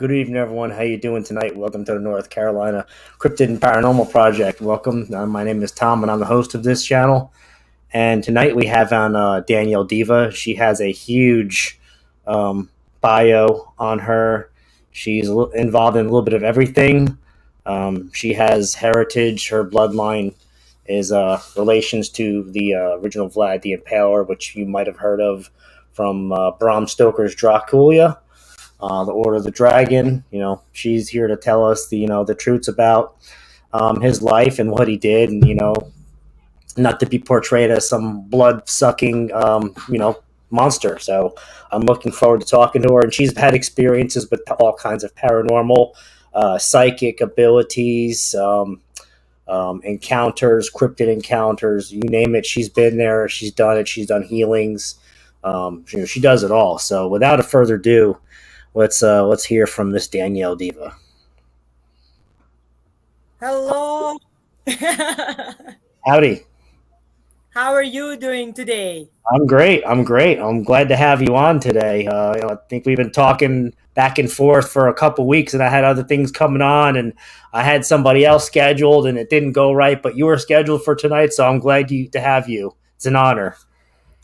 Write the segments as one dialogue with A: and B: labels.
A: Good evening, everyone. How you doing tonight? Welcome to the North Carolina Cryptid and Paranormal Project. Welcome. My name is Tom, and I'm the host of this channel. And tonight we have on Danielle Diva. She has a huge um, bio on her. She's involved in a little bit of everything. She has heritage. Her bloodline is relations to the original Vlad the Impaler, which you might have heard of from Bram Stoker's Dracula, the Order of the Dragon. She's here to tell us the truths about his life and what he did, and not to be portrayed as some blood sucking monster. So I'm looking forward to talking to her, and she's had experiences with all kinds of paranormal, psychic abilities. Encounters, cryptid encounters, you name it. She's been there. She's done it. She's done healings. She does it all. So without a further ado, let's hear from Miss Danielle Diva.
B: Hello.
A: Howdy.
B: How are you doing today?
A: I'm great. I'm great. I'm glad to have you on today. I think we've been talking back and forth for a couple weeks, and I had other things coming on, and I had somebody else scheduled, and it didn't go right. But you were scheduled for tonight, so I'm glad to have you. It's an honor.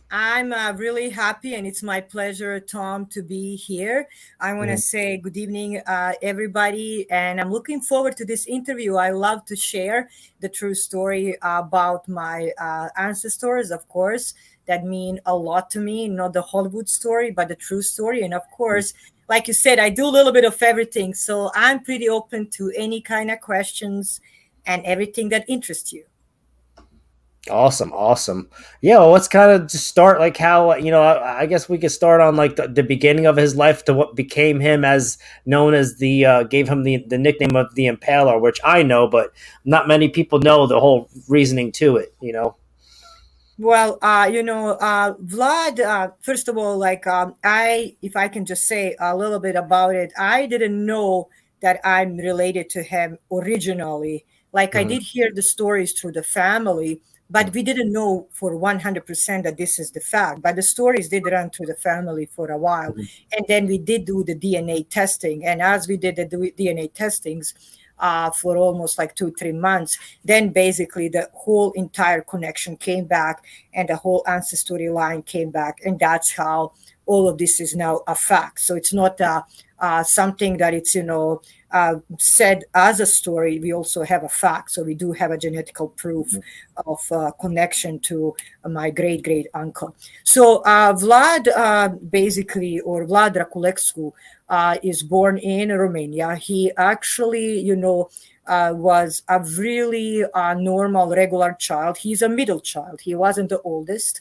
B: I'm really happy, and it's my pleasure, Tom, to be here. I want to say good evening, everybody, and I'm looking forward to this interview. I love to share the true story about my ancestors, of course, that mean a lot to me, not the Hollywood story, but the true story. And of course, like you said, I do a little bit of everything, so I'm pretty open to any kind of questions and everything that interests you.
A: Awesome. Yeah, well, let's kind of just start like how, I guess we could start on like the beginning of his life to what became him as known as gave him the nickname of the Impaler, which I know, but not many people know the whole reasoning to it.
B: Well, Vlad, first of all, if I can just say a little bit about it, I didn't know that I'm related to him originally. Like I did hear the stories through the family, but we didn't know for 100% that this is the fact. But the stories did run through the family for a while. And then we did do the DNA testing. And as we did the DNA testings, for almost like 2-3 months, then basically the whole entire connection came back and the whole ancestry line came back, and that's how all of this is now a fact. So it's not something that it's said as a story. We also have a fact, so we do have a genetical proof of connection to my great uncle. So Vlad basically, or Vlad Draculescu, is born in Romania. He actually, was a really normal, regular child. He's a middle child. He wasn't the oldest.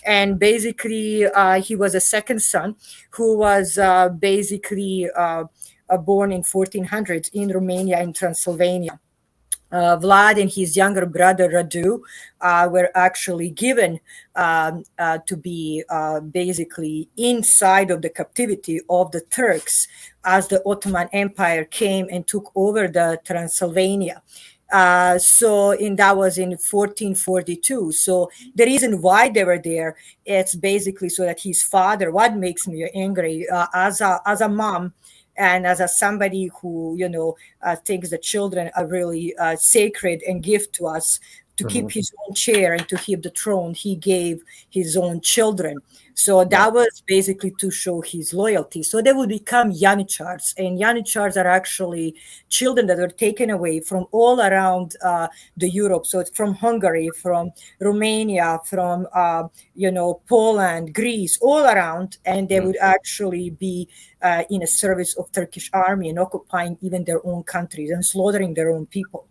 B: And basically, he was a second son who was basically born in 1400s in Romania, in Transylvania. Vlad and his younger brother Radu were actually given to be basically inside of the captivity of the Turks as the Ottoman Empire came and took over the Transylvania. And that was in 1442. So the reason why they were there, it's basically so that his father, what makes me angry, as a mom, and as somebody who thinks the children are really sacred and gift to us, to keep his own chair and to keep the throne, he gave his own children. So that was basically to show his loyalty. So they would become Yanichars, and Yanichars are actually children that were taken away from all around the Europe. So it's from Hungary, from Romania, from Poland, Greece, all around, and they would actually be in a service of Turkish army and occupying even their own countries and slaughtering their own people.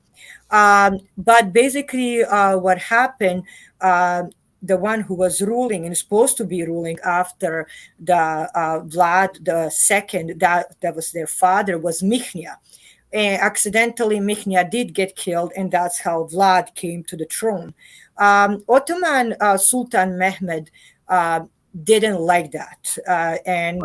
B: But basically, what happened, the one who was ruling and supposed to be ruling after the Vlad the Second, that was their father, was Mihnia. And accidentally, Mihnia did get killed, and that's how Vlad came to the throne. Ottoman Sultan Mehmed didn't like that, and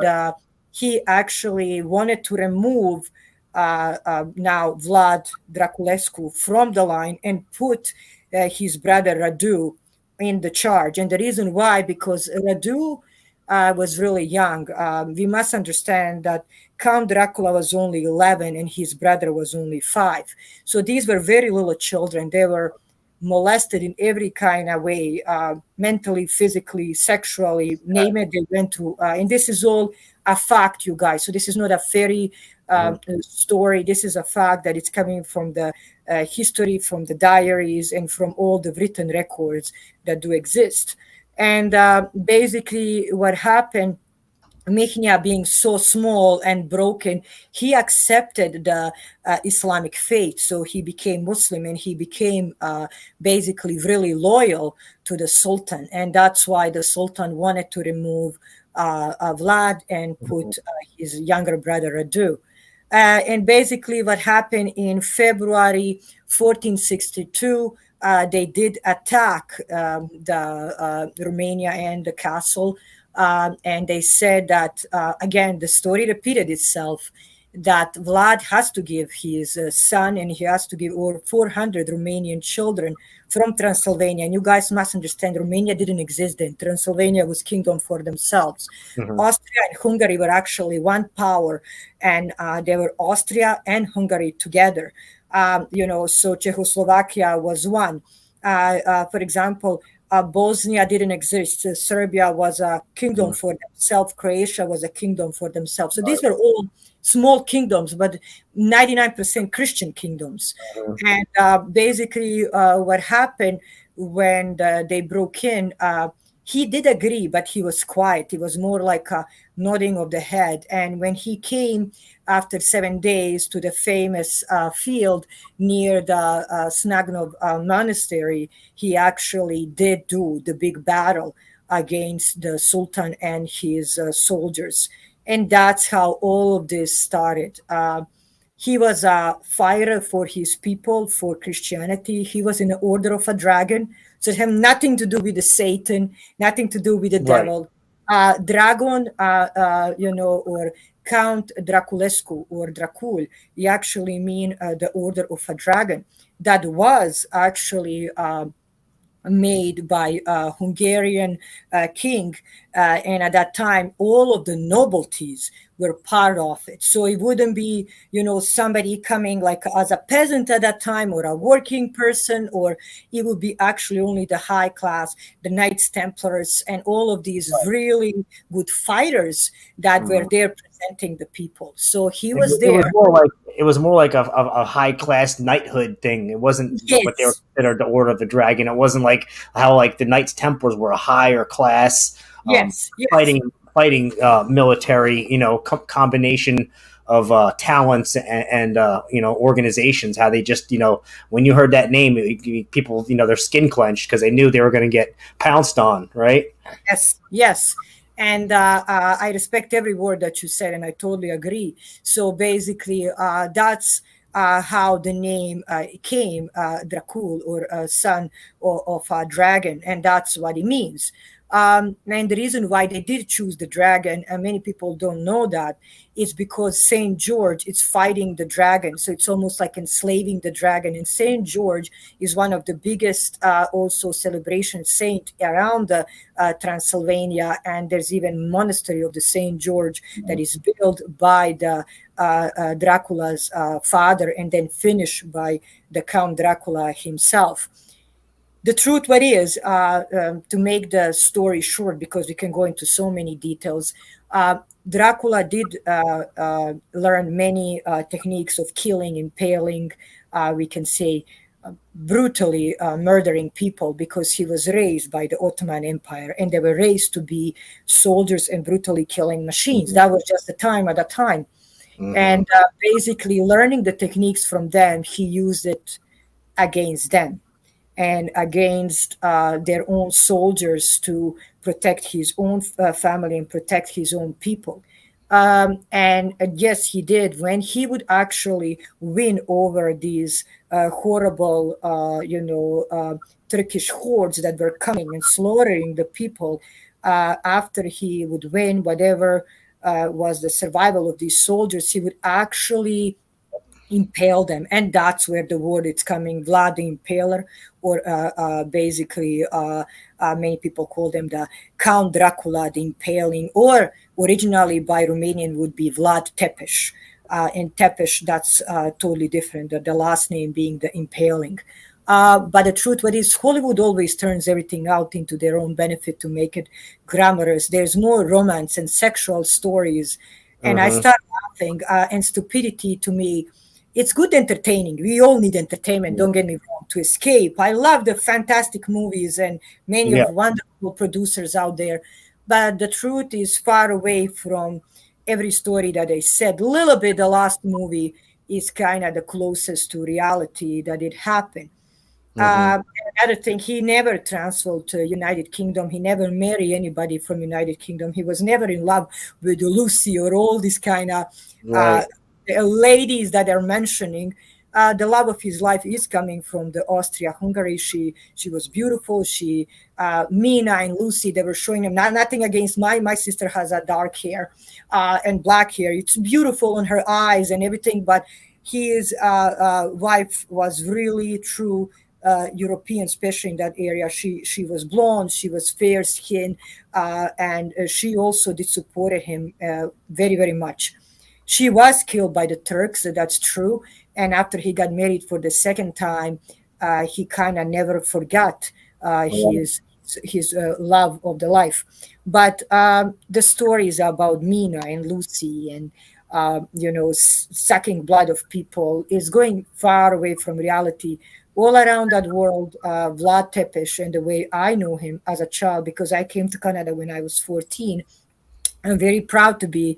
B: he actually wanted to remove now Vlad Draculescu from the line and put his brother Radu in the charge. And the reason why, because Radu was really young. We must understand that Count Dracula was only 11 and his brother was only 5. So these were very little children. They were molested in every kind of way, mentally, physically, sexually, name it, they went through. And this is all a fact, you guys. So this is not a fairy story. This is a fact that it's coming from the history, from the diaries, and from all the written records that do exist. And basically, what happened, Mihnia being so small and broken, he accepted the Islamic faith. So he became Muslim and he became basically really loyal to the Sultan. And that's why the Sultan wanted to remove Vlad and put his younger brother Adu. And basically, what happened in February 1462, they did attack the Romania and the castle. And they said that, again, the story repeated itself, that Vlad has to give his son and he has to give over 400 Romanian children from Transylvania. And you guys must understand, Romania didn't exist then. Transylvania was kingdom for themselves. Austria and Hungary were actually one power, and they were Austria and Hungary together. So Czechoslovakia was one. For example, Bosnia didn't exist. Serbia was a kingdom for themselves. Croatia was a kingdom for themselves. So these were all small kingdoms, but 99% Christian kingdoms. And basically, what happened when they broke in, he did agree, but he was quiet. He was more like a nodding of the head. And when he came after 7 days to the famous field near the Snagnov monastery, he actually did do the big battle against the Sultan and his soldiers. And that's how all of this started. He was a fighter for his people, for Christianity. He was in the order of a dragon. So it had nothing to do with the Satan, nothing to do with the devil. Dragon, or Count Draculescu or Dracul, he actually mean the order of a dragon. That was actually made by a Hungarian king. And at that time, all of the nobilities were part of it. So it wouldn't be, somebody coming like as a peasant at that time or a working person, or it would be actually only the high class, the Knights Templars, and all of these really good fighters that were there representing the people. So he was there.
A: It was more like a high class knighthood thing. It wasn't what they were considered the Order of the Dragon. It wasn't like how like the Knights Templars were a higher class fighting military, combination of talents and organizations. How they just when you heard that name, people their skin clenched because they knew they were going to get pounced on, right?
B: Yes. And I respect every word that you said, and I totally agree. So basically, that's how the name came, Dracul, or son of a dragon, and that's what it means. And the reason why they did choose the dragon, and many people don't know that, is because Saint George is fighting the dragon. So it's almost like enslaving the dragon. And Saint George is one of the biggest also celebration saint around the Transylvania. And there's even monastery of the Saint George that is built by the Dracula's father and then finished by the Count Dracula himself. The truth, what is, to make the story short, because we can go into so many details, Dracula did learn many techniques of killing, impaling, we can say brutally murdering people, because he was raised by the Ottoman Empire and they were raised to be soldiers and brutally killing machines. That was just the time at that time. And basically learning the techniques from them, he used it against them and against their own soldiers to protect his own family and protect his own people. And yes, he did. When he would actually win over these horrible, Turkish hordes that were coming and slaughtering the people, after he would win whatever was the survival of these soldiers, he would actually impale them, and that's where the word is coming, Vlad the Impaler, or basically many people call them the Count Dracula the Impaling, or originally by Romanian would be Vlad Tepes. And Tepes, that's totally different, the last name being the Impaling. But the truth, what is, Hollywood always turns everything out into their own benefit to make it glamorous. There's more romance and sexual stories, and I
A: Mm-hmm.
B: start laughing. And stupidity to me, it's good entertaining. We all need entertainment. Don't get me wrong. To escape, I love the fantastic movies and many
A: Yeah.
B: of wonderful producers out there. But the truth is far away from every story that I said. A little bit, the last movie is kind of the closest to reality that it happened.
A: Mm-hmm.
B: Another thing, he never transferred to United Kingdom. He never married anybody from United Kingdom. He was never in love with Lucy or all these kind of uh,
A: Right.
B: ladies that are mentioning. The love of his life is coming from the Austria-Hungary. She was beautiful. Mina and Lucy, they were showing him. Nothing against my sister has a dark hair and black hair. It's beautiful on her eyes and everything, but his wife was really true European, especially in that area. She was blonde, she was fair skinned, and she also did supported him very very much. She was killed by the Turks, so that's true. And after he got married for the second time, he kind of never forgot
A: Right.
B: his love of the life. But the stories about Mina and Lucy and sucking blood of people is going far away from reality. All around that world, Vlad Tepes, and the way I know him as a child, because I came to Canada when I was 14. I'm very proud to be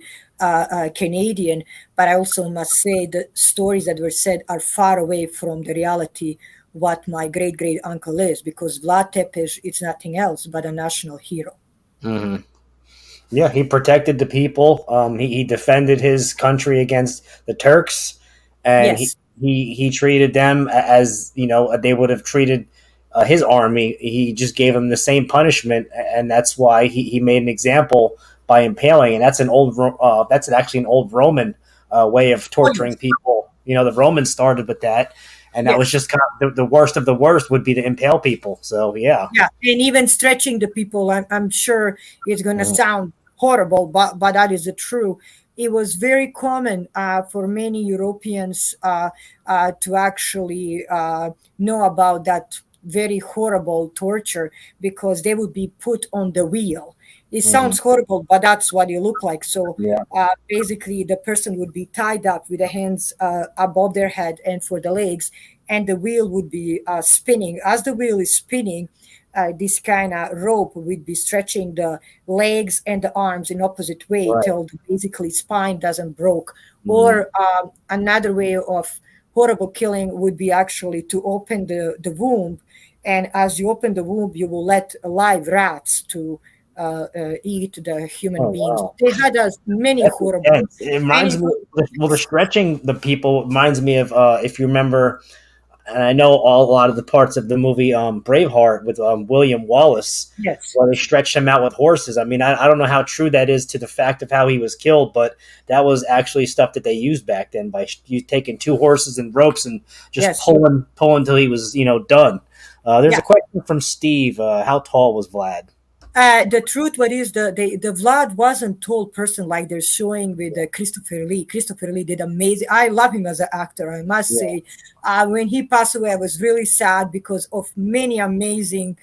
B: Canadian, but I also must say the stories that were said are far away from the reality what my great great uncle is, because Vlad Tepes is nothing else but a national hero.
A: Mm-hmm. Yeah, he protected the people. He defended his country against the Turks, and
B: Yes,
A: he treated them as they would have treated his army. He just gave them the same punishment, and that's why he made an example by impaling. And that's actually an old Roman way of
B: oh
A: torturing
B: yes,
A: people. The Romans started with that, and that was
B: yes.
A: just kind of the worst of the worst would be to impale people. So yeah.
B: Yeah, and even stretching the people, I'm sure it's going to
A: Mhm.
B: sound horrible, but that is the true. It was very common for many Europeans to actually know about that very horrible torture, because they would be put on the wheel. It
A: Mhm.
B: sounds horrible, but that's what it looked like. So
A: Yeah.
B: basically, the person would be tied up with the hands above their head and for the legs, and the wheel would be spinning. As the wheel is spinning, this kind of rope would be stretching the legs and the arms in opposite way
A: Right.
B: till the basically spine doesn't broke.
A: Mhm.
B: Or another way of horrible killing would be actually to open the womb, and as you open the womb, you will let live rats to eat the human
A: Oh
B: beings.
A: wow.
B: They had many
A: That's
B: horrible.
A: intense. It
B: Many
A: reminds me. Well, the
B: yes,
A: stretching the people reminds me of if you remember, and I know a lot of the parts of the movie Braveheart with William Wallace,
B: yes,
A: where they stretched him out with horses. I mean, I don't know how true that is to the fact of how he was killed, but that was actually stuff that they used back then by you taking two horses and ropes and just
B: yes,
A: pulling until he was done. There's a
B: yeah.
A: question from Steve. How tall was Vlad?
B: The truth, what is the Vlad wasn't tall person like they're showing with Christopher Lee. Christopher Lee did amazing. I love him as an actor, I must
A: Yeah.
B: say. When he passed away, I was really sad because of many amazing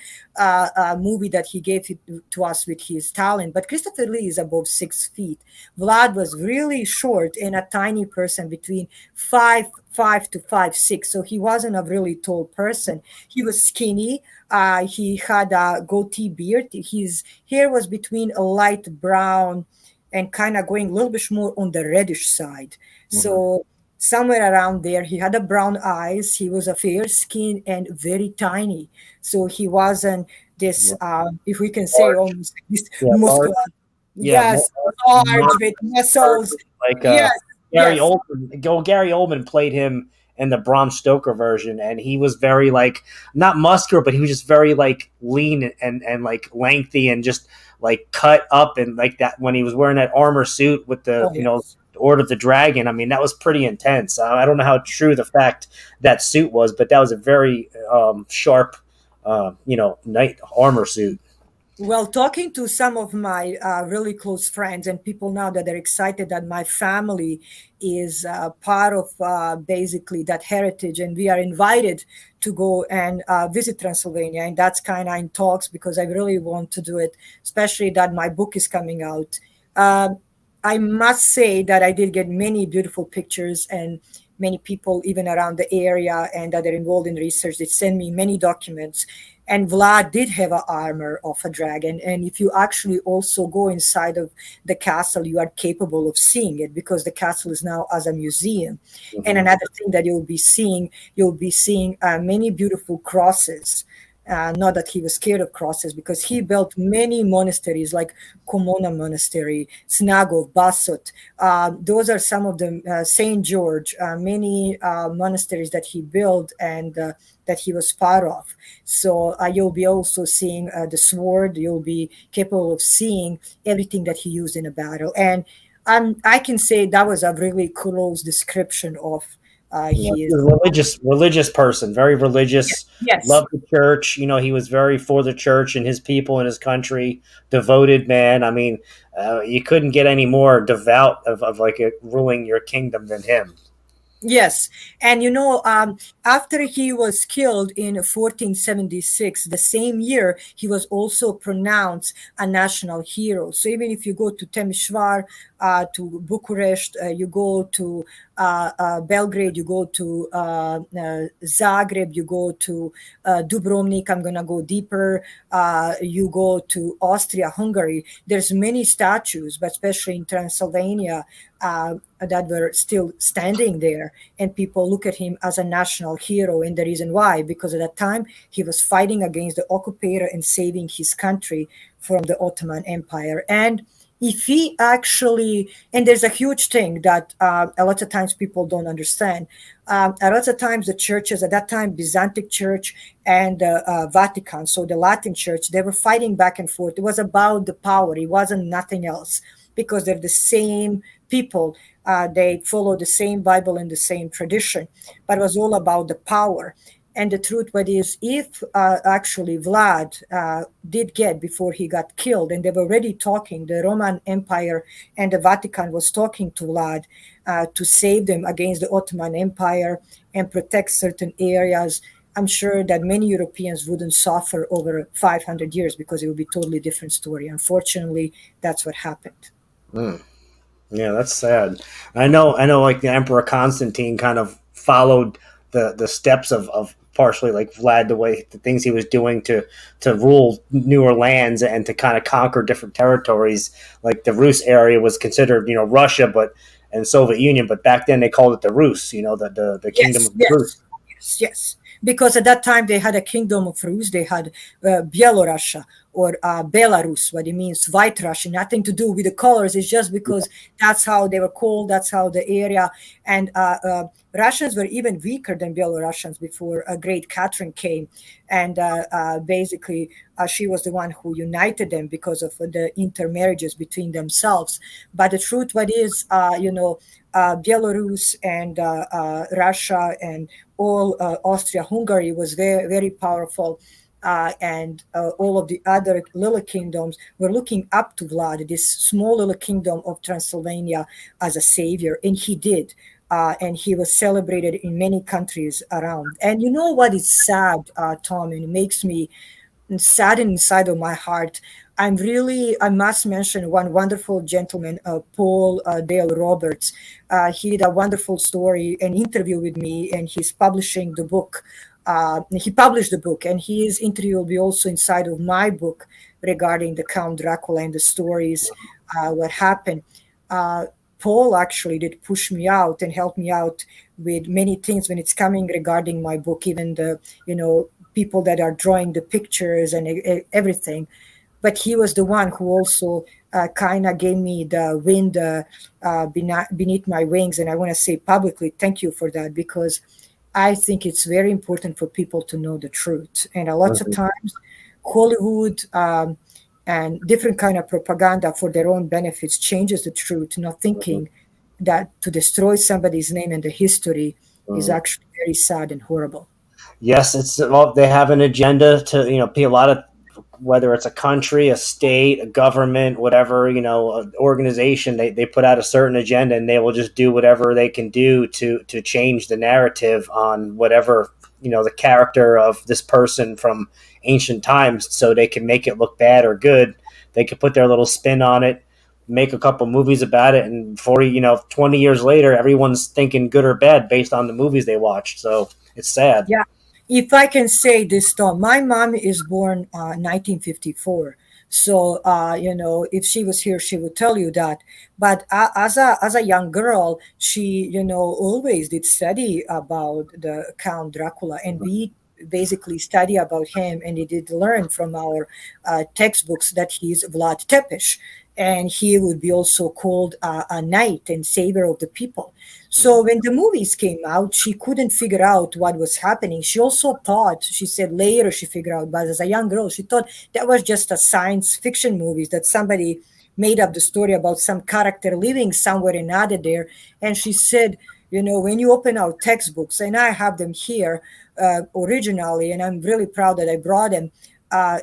B: movie that he gave to us with his talent. But Christopher Lee is above 6 feet. Vlad was really short and a tiny person between 5'5" to 5'6". So he wasn't a really tall person. He was skinny. He had a goatee beard. His hair was between a light brown and kind of going a little bit more on the reddish side.
A: Mhm.
B: So somewhere around there, he had a brown eyes. He was a fair skin and very tiny. So he wasn't this,
A: Yeah.
B: if we can say,
A: Large.
B: almost this
A: Yeah, large.
B: muscular.
A: Yeah,
B: Yes,
A: large
B: large with muscles.
A: person, like
B: Yes,
A: Gary
B: yes.
A: Oldman. Gary Oldman played him in the Bram Stoker version, and he was very like not muscular, but he was just very like lean and like lengthy and just like cut up and like that when he was wearing that armor suit with the
B: Oh, yes.
A: Order the Dragon. I mean, that was pretty intense. I don't know how true the fact that suit was, but that was a very sharp, knight armor suit.
B: Well, talking to some of my really close friends and people now that are excited that my family is part of basically that heritage, and we are invited to go and visit Transylvania, and that's kind of in talks because I really want to do it, especially that my book is coming out. Um I must say that I did get many beautiful pictures, and many people, even around the area and that are involved in research, they send me many documents. And Vlad did have an armor of a dragon. And if you actually also go inside of the castle, you are capable of seeing it because the castle is now as a museum. And
A: Mm-hmm.
B: another thing that you'll be seeing many beautiful crosses. Not that he was scared of crosses, because he built many monasteries like Komona Monastery, Snagov, Basot. Those are some of the Saint George, many monasteries that he built and that he was part of. So you'll be also seeing the sword. You'll be capable of seeing everything that he used in a battle. And I can say that was a really close description of
A: Yeah, he
B: his.
A: was a religious person, very religious,
B: Yes.
A: loved the church. He was very for the church and his people and his country, devoted man. I mean, you couldn't get any more devout of like ruling your kingdom than him.
B: Yes, and after he was killed in 1476, the same year, he was also pronounced a national hero. So even if you go to Temișoara, to Bucharest, you go to Belgrade, you go to Zagreb, you go to Dubrovnik. I'm gonna go deeper. You go to Austria, Hungary. There's many statues, but especially in Transylvania, that were still standing there, and people look at him as a national hero. And the reason why, because at that time he was fighting against the occupier and saving his country from the Ottoman Empire. And if he actually, and there's a huge thing that a lot of times people don't understand. A lot of times the churches at that time, Byzantine Church and Vatican, so the Latin Church, they were fighting back and forth. It was about the power. It wasn't nothing else, because they're the same people. They follow the same Bible and the same tradition, but it was all about the power. And the truth what is, if actually Vlad did get, before he got killed, and they were already talking, the Roman Empire and the Vatican was talking to Vlad to save them against the Ottoman Empire and protect certain areas, I'm sure that many Europeans wouldn't suffer over 500 years, because it would be a totally different story. Unfortunately, that's what happened.
A: Mm. Yeah, that's sad. I know. Like the Emperor Constantine kind of followed the steps of partially like Vlad, the things he was doing to rule newer lands and to kind of conquer different territories. Like the Rus area was considered, Russia, but and Soviet Union, but back then they called it the Rus. The kingdom
B: Yes,
A: of the Rus.
B: yes, yes, yes. Because at that time they had a kingdom of Rus, they had Byelorussia or Belarus, what it means, white Russia, nothing to do with the colors. It's just because that's how they were called, that's how the area. And Russians were even weaker than Belarusians before Great Catherine came. And basically, she was the one who united them because of the intermarriages between themselves. But the truth, what is, Belarus and Russia and all Austria-Hungary was very, very powerful. And all of the other little kingdoms were looking up to Vlad, this small little kingdom of Transylvania, as a savior. And he did. And he was celebrated in many countries around. And you know what is sad, Tom, and it makes me saddened inside of my heart. I must mention one wonderful gentleman, Paul Dale Roberts. He did a wonderful story, an interview with me, and he's publishing the book. He published the book, and his interview will be also inside of my book regarding the Count Dracula and the stories, what happened. Paul actually did push me out and help me out with many things when it's coming regarding my book, even the, people that are drawing the pictures and everything. But he was the one who also kind of gave me the wind beneath my wings. And I want to say publicly, thank you for that, because I think it's very important for people to know the truth. And a lots of
A: Mhm.
B: times, Hollywood and different kind of propaganda for their own benefits changes the truth, not
A: Mhm.
B: thinking that to destroy somebody's name and the history is
A: Mhm.
B: actually very sad and horrible.
A: Yes, it's well, they have an agenda to be a lot of whether it's a country, a state, a government, whatever an organization, they put out a certain agenda and they will just do whatever they can do to change the narrative on whatever the character of this person from ancient times, so they can make it look bad or good. They could put their little spin on it, make a couple movies about it, and 40 20 years later everyone's thinking good or bad based on the movies they watched. So it's sad.
B: Yeah. If I can say this, Tom, my mom is born 1954. So, if she was here, she would tell you that. But as a young girl, she, always did study about the Count Dracula, and we basically study about him, and we did learn from our textbooks that he's Vlad Tepes, and he would be also called a knight and savior of the people. So when the movies came out, she couldn't figure out what was happening. She also thought, she said later she figured out, but as a young girl, she thought that was just a science fiction movie, that somebody made up the story about some character living somewhere and added there. And she said, when you open our textbooks, and I have them here originally, and I'm really proud that I brought them,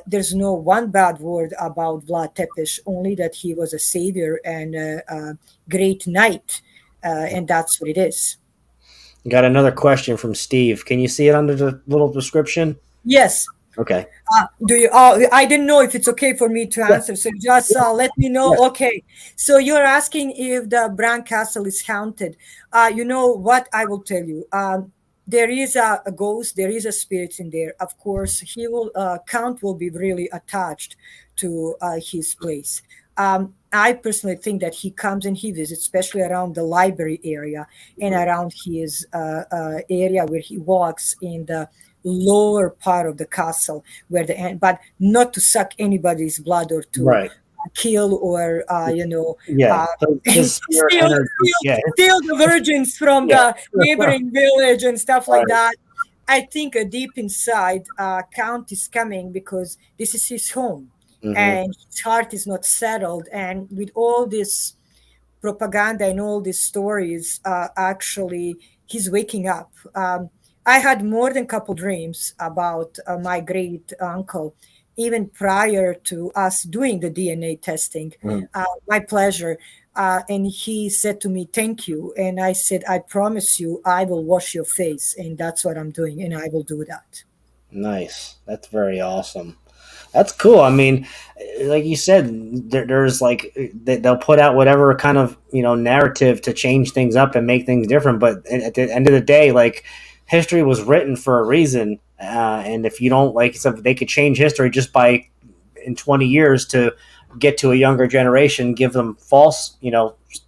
B: there's no one bad word about Vlad Tepes, only that he was a savior and a great knight, and that's what it is.
A: Got another question from Steve. Can you see it under the little description?
B: Yes.
A: Okay.
B: Do you? I didn't know if it's okay for me to
A: Yeah.
B: answer, so just let me know.
A: Yeah.
B: Okay. So you're asking if the Bran Castle is haunted. You know what? I will tell you. There is a ghost. There is a spirit in there. Of course, he will. Count will be really attached to his place. I personally think that he comes and he visits, especially around the library area and around his area where he walks in the lower part of the castle, where but not to suck anybody's blood or to
A: Right.
B: kill or
A: Yeah. So his spirit
B: steal,
A: energy. Yeah.
B: steal the virgins from
A: Yeah.
B: the neighboring village and stuff like
A: Right.
B: that. I think deep inside, Count is coming because this is his home,
A: Mm-hmm.
B: and his heart is not settled. And with all this propaganda and all these stories, actually, he's waking up. I had more than a couple dreams about my great uncle, even prior to us doing the DNA testing.
A: Mm-hmm.
B: My pleasure. And he said to me, "Thank you." And I said, "I promise you, I will wash your face." And that's what I'm doing. And I will do that.
A: Nice. That's very awesome. That's cool. I mean, like you said, there's like they'll put out whatever kind of narrative to change things up and make things different. But at the end of the day, like history was written for a reason, and if you don't like, so they could change history just by in 20 years to get to a younger generation, give them false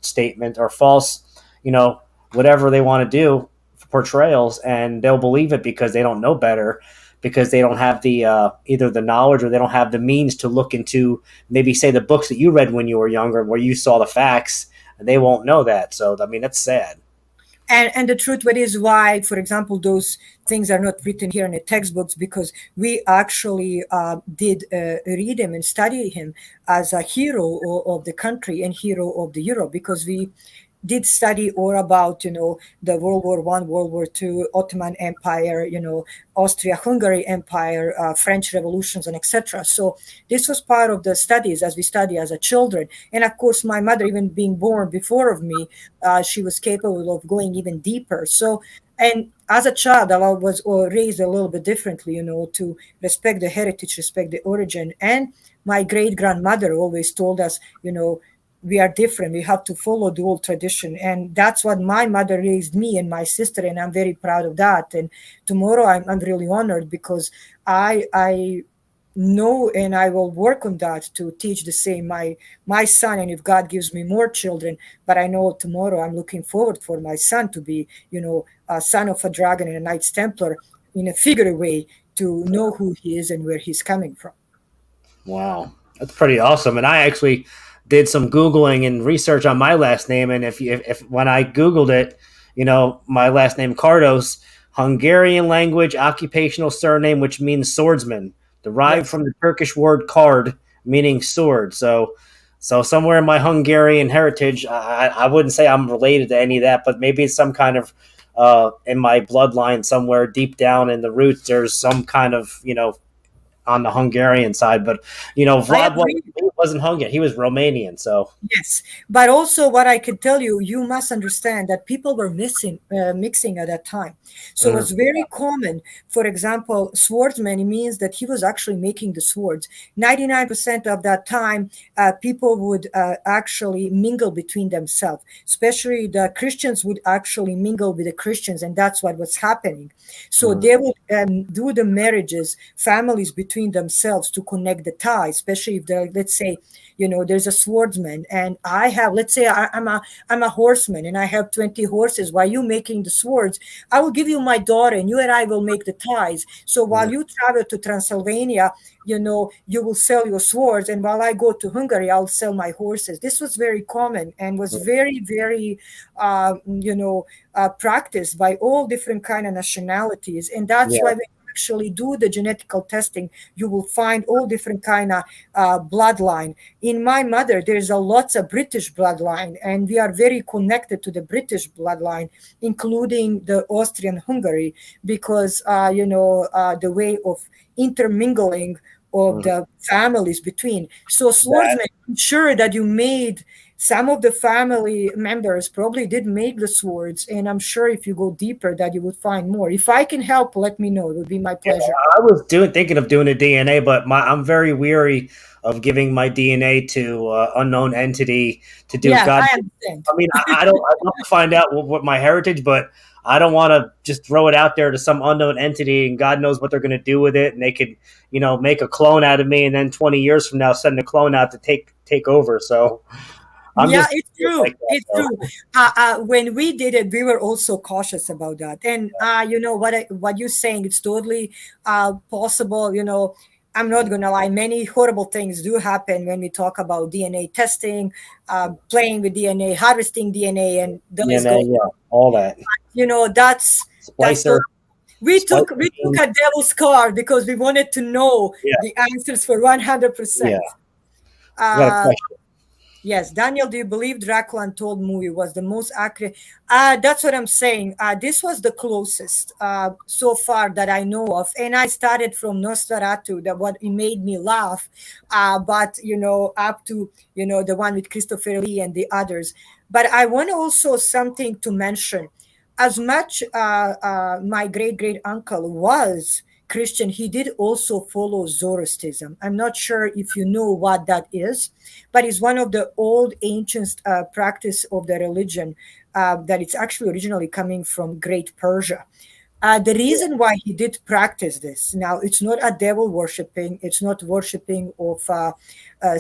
A: statement or false you know whatever they want to do portrayals, and they'll believe it because they don't know better, because they don't have the either the knowledge or they don't have the means to look into maybe say the books that you read when you were younger where you saw the facts. They won't know that. So I mean, that's sad.
B: And the truth what is why, for example, those things are not written here in the textbooks, because we actually did read him and study him as a hero of the country and hero of the Europe, because we did study all about the World War I, World War II, Ottoman Empire, Austria-Hungary Empire, French revolutions, and etc. So this was part of the studies as we study as a children. And of course, my mother, even being born before of me, she was capable of going even deeper. So, and as a child, I was raised a little bit differently, to respect the heritage, respect the origin. And my great grandmother always told us, we are different. We have to follow the old tradition. And that's what my mother raised me and my sister. And I'm very proud of that. And tomorrow I'm really honored because I know, and I will work on that to teach the same my son. And if God gives me more children, but I know tomorrow I'm looking forward for my son to be, a son of a dragon and a Knights Templar in a figurative way, to know who he is and where he's coming from.
A: Wow, that's pretty awesome. And I actually did some googling and research on my last name, and if when I googled it, my last name Cardos, Hungarian language occupational surname, which means swordsman, derived
B: Yes.
A: from the Turkish word card, meaning sword. So So somewhere in my Hungarian heritage, I wouldn't say I'm related to any of that, but maybe it's some kind of in my bloodline somewhere deep down in the roots. There's some kind of on the Hungarian side, but
B: I
A: Vlad
B: agree.
A: wasn't Hungarian; he was Romanian. So
B: Yes, but also what I can tell you, you must understand that people were mixing at that time. So it
A: mm,
B: was very common. For example, swordsman, it means that he was actually making the swords. 99% of that time, people would actually mingle between themselves, especially the Christians would actually mingle with the Christians, and that's what was happening. So
A: mm,
B: they would do the marriages, families between themselves to connect the ties, especially if they're, let's say, there's a swordsman and I have, let's say I'm a horseman and I have 20 horses. While you making the swords, I will give you my daughter and you and I will make the ties. So while
A: mm,
B: you travel to Transylvania, you will sell your swords, and while I go to Hungary, I'll sell my horses. This was very common and was
A: mm.
B: very, very practiced by all different kind of nationalities. And that's
A: Yeah.
B: why we actually do the genetical testing, you will find all different kind of bloodline. In my mother, there's a lots of British bloodline, and we are very connected to the British bloodline, including the Austrian Hungary, because the way of intermingling of
A: Mhm.
B: the families between. So
A: That
B: swordsman, I'm sure that you made some of the family members probably did make the swords, and I'm sure if you go deeper that you would find more. If I can help, let me know. It would be my
A: Yeah,
B: pleasure.
A: I was thinking of doing a DNA, but I'm very weary of giving my DNA to unknown entity to do
B: Yes,
A: God.
B: I understand.
A: I mean, I don't. I want to find out what my heritage, but I don't want to just throw it out there to some unknown entity, and God knows what they're going to do with it, and they could, make a clone out of me, and then 20 years from now send a clone out to take over. So I'm
B: Yeah,
A: just
B: it's true.
A: like that.
B: It's
A: So
B: true. When we did it, we were also cautious about that. And what you're saying, it's totally possible. I'm not gonna lie. Many horrible things do happen when we talk about DNA testing, playing with DNA, harvesting DNA, and the list
A: DNA,
B: goes.
A: yeah, all that
B: That's the
A: splicer,
B: we took
A: splicing,
B: a devil's card because we wanted to know
A: yeah,
B: the answers for 100%.
A: yeah. I got a
B: Uh,
A: question.
B: Yes, Daniel, do you believe Dracula Untold movie was the most accurate? That's what I'm saying. This was the closest so far that I know of, and I started from Nosferatu, that what it made me laugh, but up to the one with Christopher Lee and the others. But I want also something to mention. As much my great great uncle was Christian, he did also follow Zoroastrianism. I'm not sure if you know what that is, but it's one of the old ancient practice of the religion that it's actually originally coming from Great Persia. The reason why he did practice this, now it's not a devil worshiping, it's not worshiping of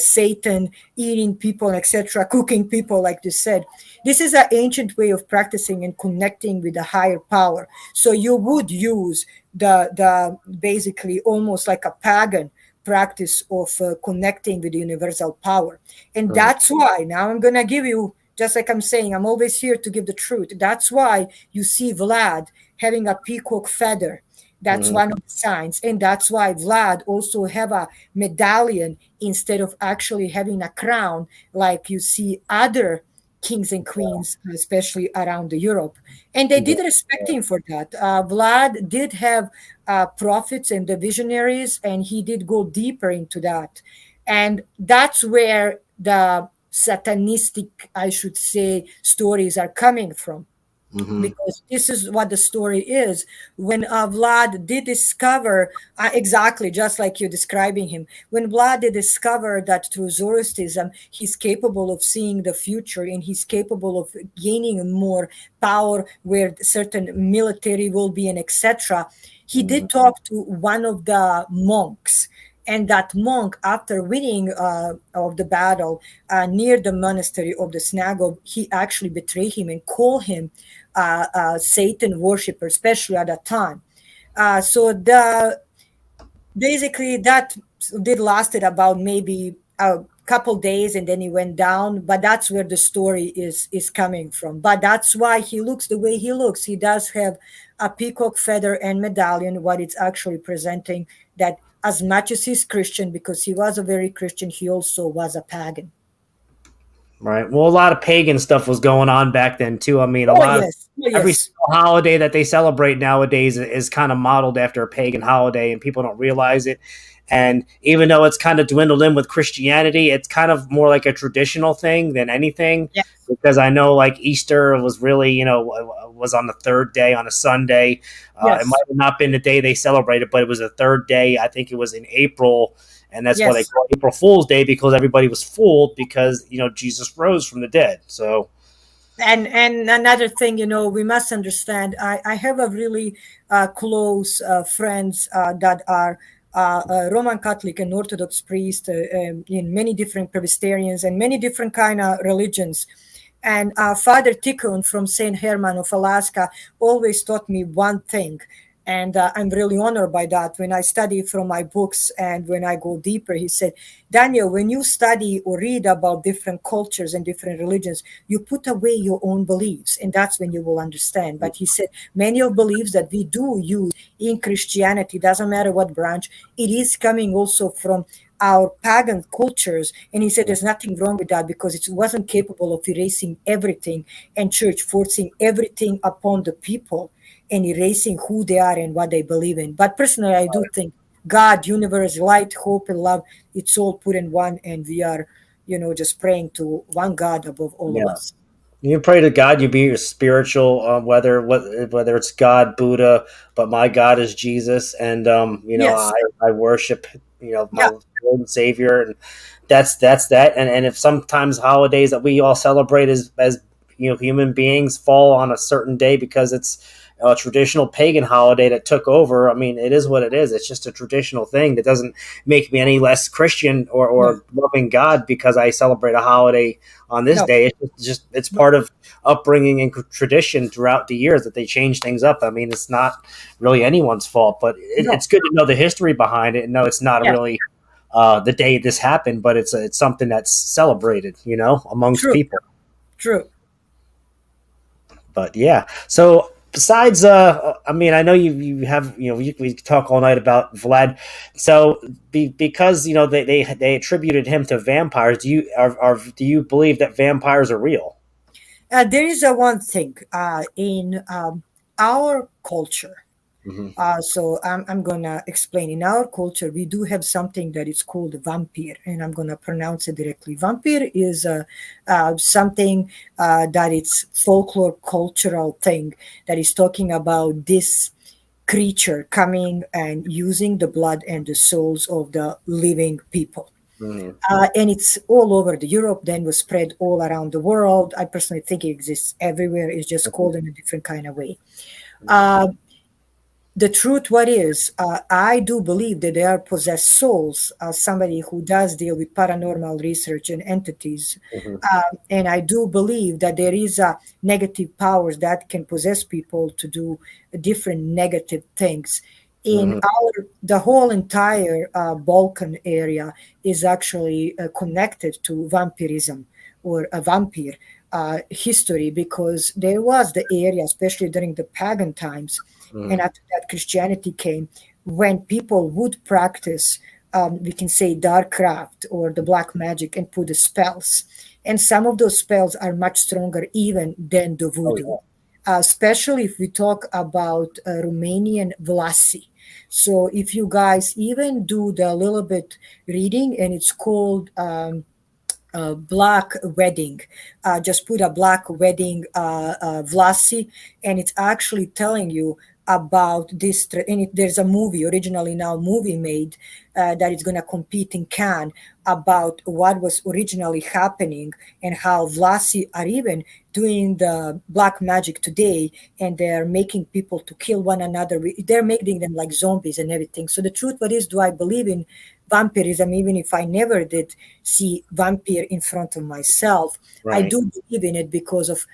B: Satan, eating people, etc., cooking people, like you said. This is an ancient way of practicing and connecting with a higher power. So you would use the basically almost like a pagan practice of connecting with the universal power. And
A: Mhm,
B: that's why, now I'm going to give you, just like I'm saying, I'm always here to give the truth. That's why you see Vlad having a peacock feather. That's
A: mhm,
B: one of the signs. And that's why Vlad also have a medallion instead of actually having a crown like you see other kings and queens, especially around Europe. And they
A: yeah,
B: did respect him for that. Vlad did have prophets and the visionaries, and he did go deeper into that. And that's where the satanistic, I should say, stories are coming from,
A: mhm,
B: because this is what the story is. When Vlad did discover, exactly just like you're describing him, when Vlad did discover that through Zoroastrianism he's capable of seeing the future and he's capable of gaining more power where certain military will be and etc., he
A: mhm,
B: did talk to one of the monks. And that monk, after winning of the battle near the monastery of the synagogue, he actually betrayed him and called him Satan worshiper, especially at that time. So the basically that did lasted about maybe a couple days, and then he went down. But that's where the story is coming from. But that's why he looks the way he looks. He does have a peacock feather and medallion. What it's actually presenting, that as much as he's Christian, because he was a very Christian, he also was a pagan.
A: Right. Well, a lot of pagan stuff was going on back then too. I mean, a
B: Oh
A: lot of
B: yes, oh
A: every
B: yes,
A: single holiday that they celebrate nowadays is kind of modeled after a pagan holiday, and people don't realize it. And even though it's kind of dwindled in with Christianity, it's kind of more like a traditional thing than anything.
B: yes,
A: Because I know, like Easter was really, was on the third day on a Sunday. It might
B: yes,
A: have not been the day they celebrated, but it was the third day. I think it was in April, and that's why they
B: yes.
A: call it April Fool's Day because everybody was fooled because Jesus rose from the dead. So
B: And another thing, we must understand. I have a really close friends that are Roman Catholic and Orthodox priest in many different Presbyterians and many different kind of religions. And Father Tikkun from Saint Herman of Alaska always taught me one thing. And I'm really honored by that. When I study from my books and when I go deeper, he said, Daniel, when you study or read about different cultures and different religions, you put away your own beliefs, and that's when you will understand. But he said, many of beliefs that we do use in Christianity, doesn't matter what branch, it is coming also from our pagan cultures. And he said there's nothing wrong with that because it wasn't capable of erasing everything and church forcing everything upon the people and erasing who they are and what they believe in. But personally, I do think God, universe, light, hope, and love, it's all put in one, and we are, just praying to one God above all of
A: yeah,
B: us.
A: you pray to God. You be your spiritual, whether it's God, Buddha, but my God is Jesus, and
B: Yes.
A: I worship my
B: Yeah.
A: Lord and Savior, and that's that. And if sometimes holidays that we all celebrate as human beings fall on a certain day because it's a traditional pagan holiday that took over. I mean, it is what it is. It's just a traditional thing that doesn't make me any less Christian
B: No.
A: or loving God because I celebrate a holiday on this
B: No.
A: day. It's just it's
B: No.
A: part of upbringing and tradition throughout the years that they change things up. I mean, it's not really anyone's fault, but
B: No.
A: it's good to know the history behind it and know it's not
B: Yes.
A: really the day this happened, but it's something that's celebrated, amongst
B: True.
A: people.
B: True.
A: But yeah, so besides, I mean, I know you have we could talk all night about Vlad. So because they attributed him to vampires, do you believe that vampires are real?
B: There is a one thing in our culture.
A: Hmm.
B: So I'm gonna explain. In our culture, we do have something that is called vampire, and I'm gonna pronounce it directly. Vampire is something that it's folklore cultural thing that is talking about this creature coming and using the blood and the souls of the living people.
A: Hmm.
B: And it's all over the Europe, then was spread all around the world. I personally think it exists everywhere. It's just called in a different kind of way. Uh, the truth what is I do believe that there are possessed souls, somebody who does deal with paranormal research and entities,
A: Hmm.
B: and I do believe that there is negative powers that can possess people to do different negative things in
A: Hmm.
B: our the whole entire Balkan area is actually connected to vampirism or a vampire history, because there was the area, especially during the pagan times, and
A: Hmm.
B: after that Christianity came, when people would practice, we can say, dark craft or the black magic and put the spells. And some of those spells are much stronger even than the
A: Oh
B: voodoo,
A: yeah.
B: especially if we talk about Romanian Vlasi. So if you guys even do the little bit reading, and it's called black wedding. Just put a black wedding Vlasi, and it's actually telling you about this. And there's a movie, originally now movie made, that is going to compete in Cannes about what was originally happening and how Vlasi are even doing the black magic today, and they're making people to kill one another. They're making them like zombies and everything. So the truth, what is, do I believe in vampirism, even if I never did see vampire in front of myself? I
A: Right.
B: do believe in it because of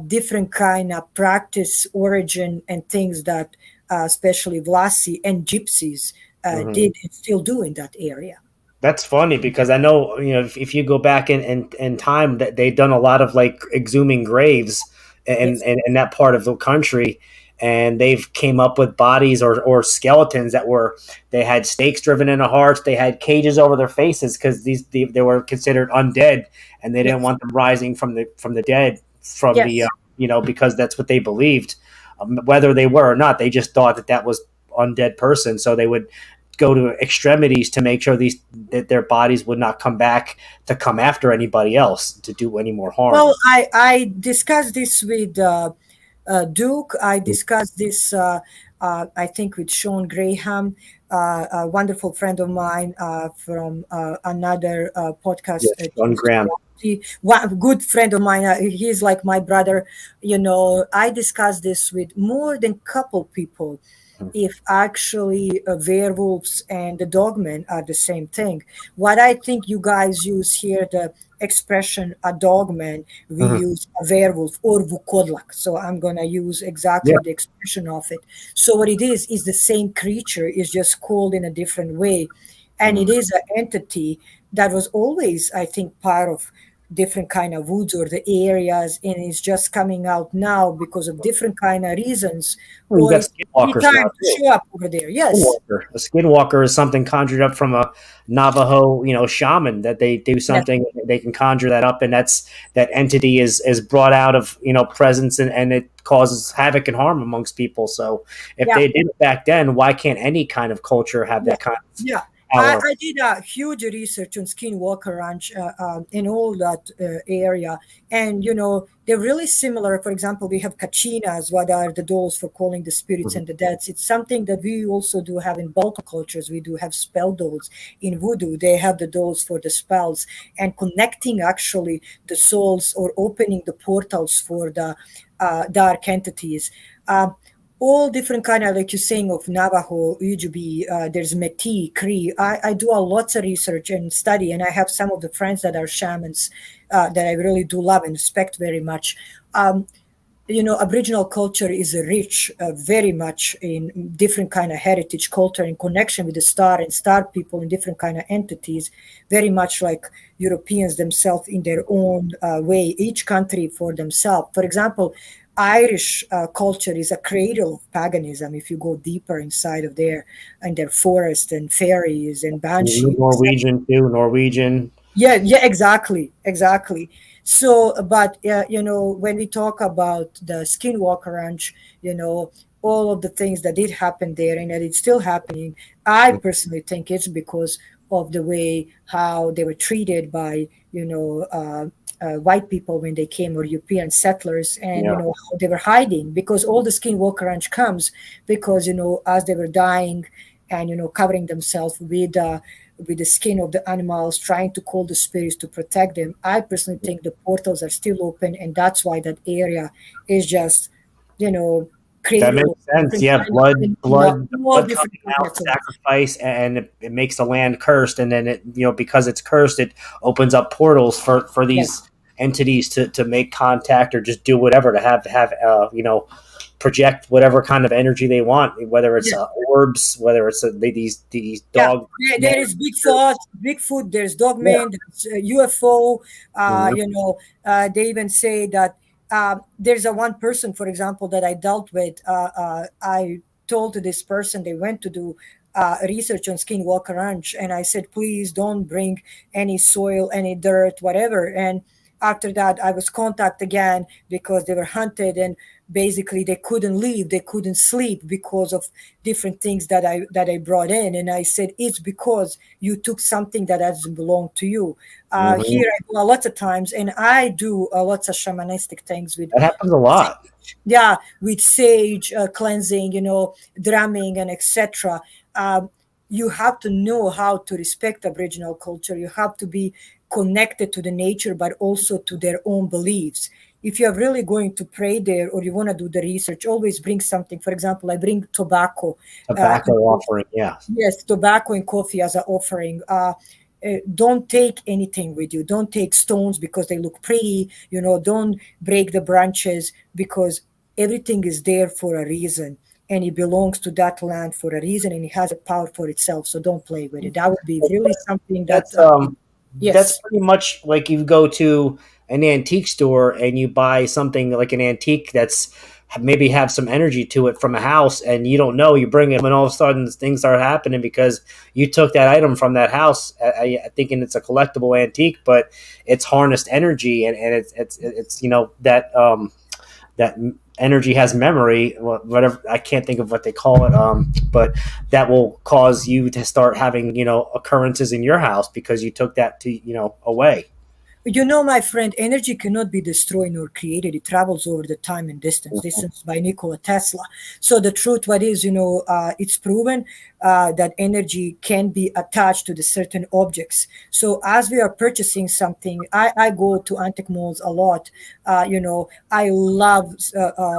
B: different kind of practice, origin, and things that especially Vlasi and gypsies
A: Hmm.
B: did and still do in that area.
A: That's funny because I know if you go back in time that they've done a lot of like exhuming graves
B: Yes.
A: in that part of the country, and they've came up with bodies or skeletons that were they had stakes driven into hearts, they had cages over their faces because they were considered undead, and they didn't
B: Yes.
A: want them rising from the dead from the
B: Yes.
A: because that's what they believed, whether they were or not. They just thought that that was undead person, so they would go to extremities to make sure that their bodies would not come back to come after anybody else to do any more harm.
B: Well, I discussed this with Duke. I discussed this, I think, with Sean Graham, a wonderful friend of mine from another podcast.
A: Yes, John Graham.
B: One good friend of mine. He's like my brother. I discussed this with more than couple people. If actually werewolves and the dogmen are the same thing. What I think you guys use here, the expression a dogman, we
A: Mhm.
B: use a werewolf or vukodlak. So I'm going to use
A: Yeah.
B: exactly the expression of it. So what it is the same creature, is just called in a different way. And it
A: Mhm.
B: is an entity that was always, I think, part of different kind of woods or the areas, and it's just coming out now because of different kind of reasons,
A: Well, you
B: or
A: got
B: it be
A: skinwalkers now
B: time to
A: too.
B: show up over there. Yes.
A: Skinwalker. A skinwalker is something conjured up from a Navajo, shaman that they do
B: Yes.
A: something, they can conjure that up, and that entity is brought out of presence, and it causes havoc and harm amongst people. So if
B: Yeah.
A: they did it back then, why can't any kind of culture have
B: Yeah.
A: that kind of
B: Yeah.
A: power?
B: I did a huge research on Skinwalker Ranch in all that area. And, they're really similar. For example, we have kachinas, what are the dolls for calling the spirits
A: Mhm.
B: and the dead. It's something that we also do have in Balkan cultures. We do have spell dolls. In voodoo, they have the dolls for the spells and connecting actually the souls or opening the portals for the dark entities. All different kind of, like you're saying, of Navajo, Ujibwe, there's Métis, Cree. I do a lots of research and study, and I have some of the friends that are shamans that I really do love and respect very much. Aboriginal culture is rich very much in different kind of heritage culture in connection with the star and star people and different kind of entities, very much like Europeans themselves in their own way, each country for themselves. For example, Irish culture is a cradle of paganism. If you go deeper inside of there, and their forest and fairies and banshees,
A: Norwegian too. Norwegian.
B: yeah, yeah, exactly, exactly. So, but when we talk about the Skinwalker Ranch, all of the things that did happen there and that it's still happening, I personally think it's because of the way how they were treated by white people when they came, or European settlers, and
A: Yeah.
B: how they were hiding, because all the Skinwalker Ranch comes because as they were dying and covering themselves with the skin of the animals, trying to call the spirits to protect them. I personally think the portals are still open, and that's why that area is just, you know,
A: That
B: cradle
A: makes
B: of
A: sense.
B: different
A: Yeah,
B: kind of, all
A: blood
B: different
A: coming out,
B: kinds of.
A: sacrifice, and it makes the land cursed. And then because it's cursed, it opens up portals for
B: Yes,
A: these entities to make contact or just do whatever to have project whatever kind of energy they want, whether it's
B: yes.
A: orbs, whether it's these
B: Yeah,
A: dog man
B: there is
A: creatures.
B: Bigfoot, there's
A: Yeah.
B: Dogman, there's UFO.
A: Mhm.
B: They even say that there's a one person, for example, that I dealt with. I told to this person they went to do research on Skinwalker Ranch, and I said, please don't bring any soil, any dirt, whatever. And after that, I was contacted again because they were hunted, and basically they couldn't leave, they couldn't sleep because of different things that I brought in, and I said it's because you took something that doesn't belong to you.
A: Mhm.
B: Here I go lots of times, and I do lots of shamanistic things with,
A: That happens a lot.
B: yeah, with sage cleansing, drumming and etc. You have to know how to respect Aboriginal culture. You have to be connected to the nature, but also to their own beliefs. If you're really going to pray there or you want to do the research, always bring something. For example, I bring tobacco.
A: Tobacco
B: And
A: offering, yeah.
B: yes, tobacco and coffee as an offering. Don't take anything with you. Don't take stones because they look pretty. Don't break the branches because everything is there for a reason, and it belongs to that land for a reason, and it has a power for itself. So don't play with it. That would be really something that,
A: That's that's
B: yes,
A: pretty much like you go to an antique store and you buy something like an antique that's maybe have some energy to it from a house, and you don't know, you bring it, and all of a sudden things start happening because you took that item from that house, thinking it's a collectible antique, but it's harnessed energy, and it's that that energy has memory, whatever, I can't think of what they call it, but that will cause you to start having occurrences in your house because you took that to away.
B: You know, my friend, energy cannot be destroyed nor created. It travels over the time and distance. This is by Nikola Tesla. So the truth, what is, it's proven that energy can be attached to the certain objects. So as we are purchasing something, I go to antique malls a lot. I love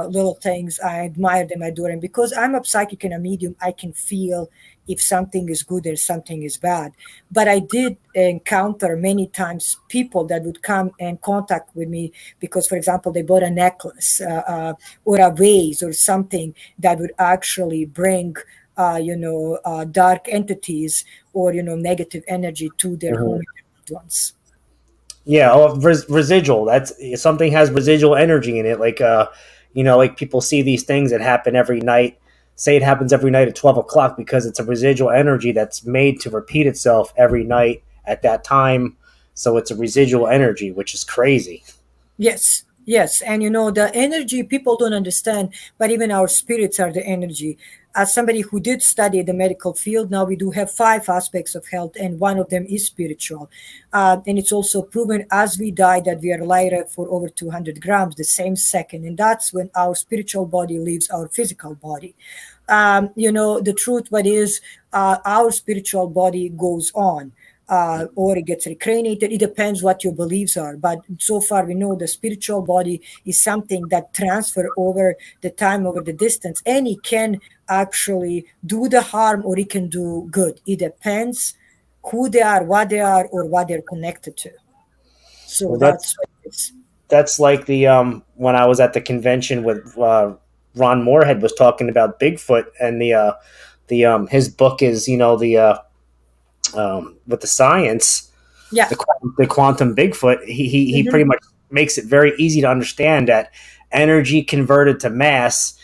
B: little things. I admire them, I adore them, because I'm a psychic and a medium. I can feel if something is good or something is bad. But I did encounter many times people that would come and contact with me because, for example, they bought a necklace or a vase or something that would actually bring dark entities or negative energy to their home
A: Mhm.
B: and their loved ones.
A: Yeah, residual. That's something has residual energy in it. Like like people see these things that happen every night. Say it happens every night at 12 o'clock because it's a residual energy that's made to repeat itself every night at that time. So it's a residual energy, which is crazy.
B: Yes, yes. And the energy people don't understand, but even our spirits are the energy. As somebody who did study the medical field, now we do have five aspects of health, and one of them is spiritual. And it's also proven as we die that we are lighter for over 200 grams the same second. And that's when our spiritual body leaves our physical body. The truth, what is, our spiritual body goes on or it gets reincarnated. It depends what your beliefs are. But so far, we know the spiritual body is something that transfer over the time, over the distance, and it can actually do the harm or it can do good. It depends who they are, or what they're connected to. So
A: Well,
B: that's what it is.
A: that's like the when I was at the convention with Ron Moorhead was talking about Bigfoot, and the his book is with the science,
B: Yeah.
A: the quantum Bigfoot. He
B: Mhm.
A: pretty much makes it very easy to understand that energy converted to mass.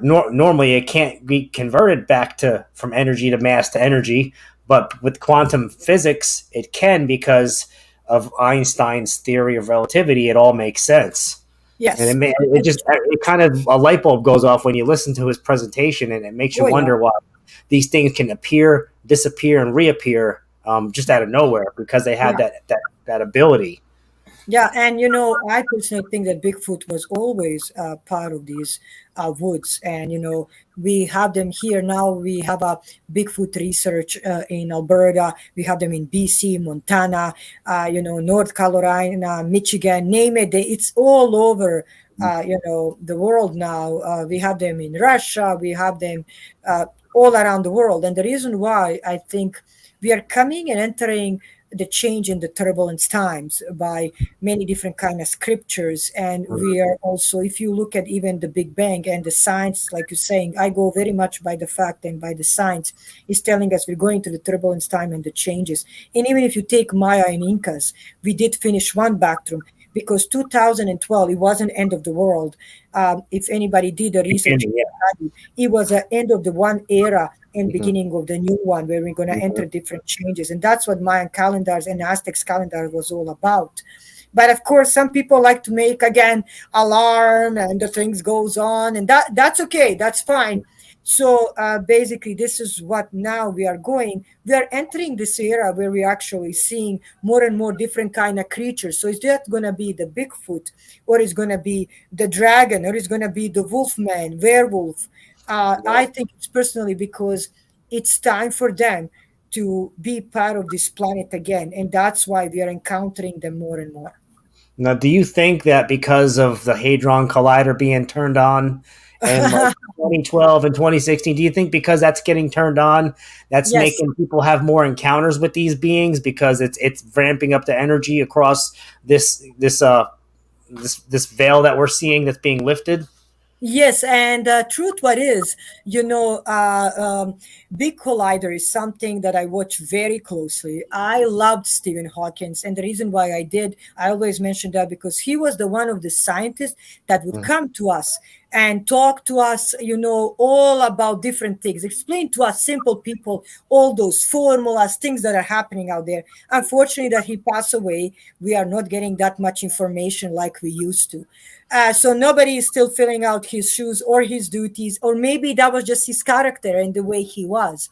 A: Normally, it can't be converted back to from energy to mass to energy, but with quantum physics, it can because of Einstein's theory of relativity. It all makes sense, and
B: Yes.
A: it just it kind of a light bulb goes off when you listen to his presentation, and it makes you
B: Oh yeah.
A: wonder why these things can appear, disappear, and reappear just out of nowhere because they have
B: Yeah.
A: that ability.
B: Yeah, and I personally think that Bigfoot was always part of these woods, and we have them here now. We have a Bigfoot research in Alberta. We have them in BC, Montana, North Carolina, Michigan. Name it, it's all over. The world now. We have them in Russia. We have them all around the world, and the reason why I think we are coming and entering the change in the turbulence times by many different kind of scriptures, and we are also, if you look at even the Big Bang and the science, like you're saying, I go very much by the fact and by the science is telling us we're going to the turbulence time and the changes. And even if you take Maya and Incas, we did finish one bathroom because 2012 it wasn't end of the world. If anybody did a research
A: Beginning, yeah.
B: study, it was the end of the one era and
A: Mhm.
B: beginning of the new one where we're going to enter different changes, and that's what Mayan calendars and Aztecs calendar was all about. But of course some people like to make again alarm and the things goes on, and that's okay, that's fine. So basically this is what now we are entering this era where we're actually seeing more and more different kind of creatures. So is that going to be the Bigfoot, or is going to be the dragon, or is going to be the wolfman, werewolf? I think it's personally because it's time for them to be part of this planet again, and that's why we are encountering them more and more.
A: Now, do you think that because of the Hadron Collider being turned on in like 2012 and 2016, do you think because that's getting turned on, that's
B: Yes.
A: making people have more encounters with these beings because it's ramping up the energy across this veil that we're seeing that's being lifted?
B: Yes, and truth, what is, you know, Big Collider is something that I watch very closely. I loved Stephen Hawkins, and the reason why I did, I always mention that because he was the one of the scientists that would
A: Mm.
B: come to us and talk to us, all about different things, explain to us simple people all those formulas, things that are happening out there. Unfortunately, that he passed away, we are not getting that much information like we used to. So nobody is still filling out his shoes or his duties, or maybe that was just his character and the way he was.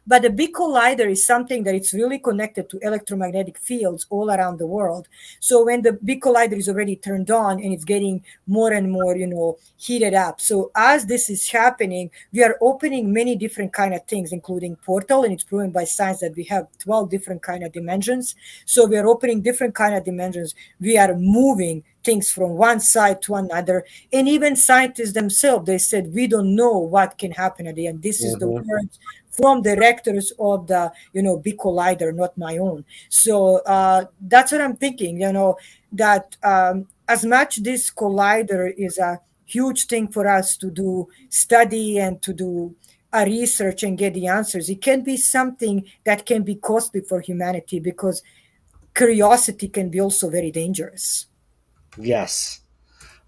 B: But the big collider is something that it's really connected to electromagnetic fields all around the world. So when the big collider is already turned on and it's getting more and more, heated up. So as this is happening, we are opening many different kind of things, including portal, and it's proven by science that we have 12 different kind of dimensions. So we are opening different kind of dimensions. We are moving things from one side to another. And even scientists themselves, they said, we don't know what can happen at the end. This is the
A: Mhm.
B: words from the rectors of the big collider, not my own. So that's what I'm thinking, that as much this collider is a huge thing for us to do study and to do a research and get the answers, it can be something that can be costly for humanity, because curiosity can be also very dangerous.
A: Yes,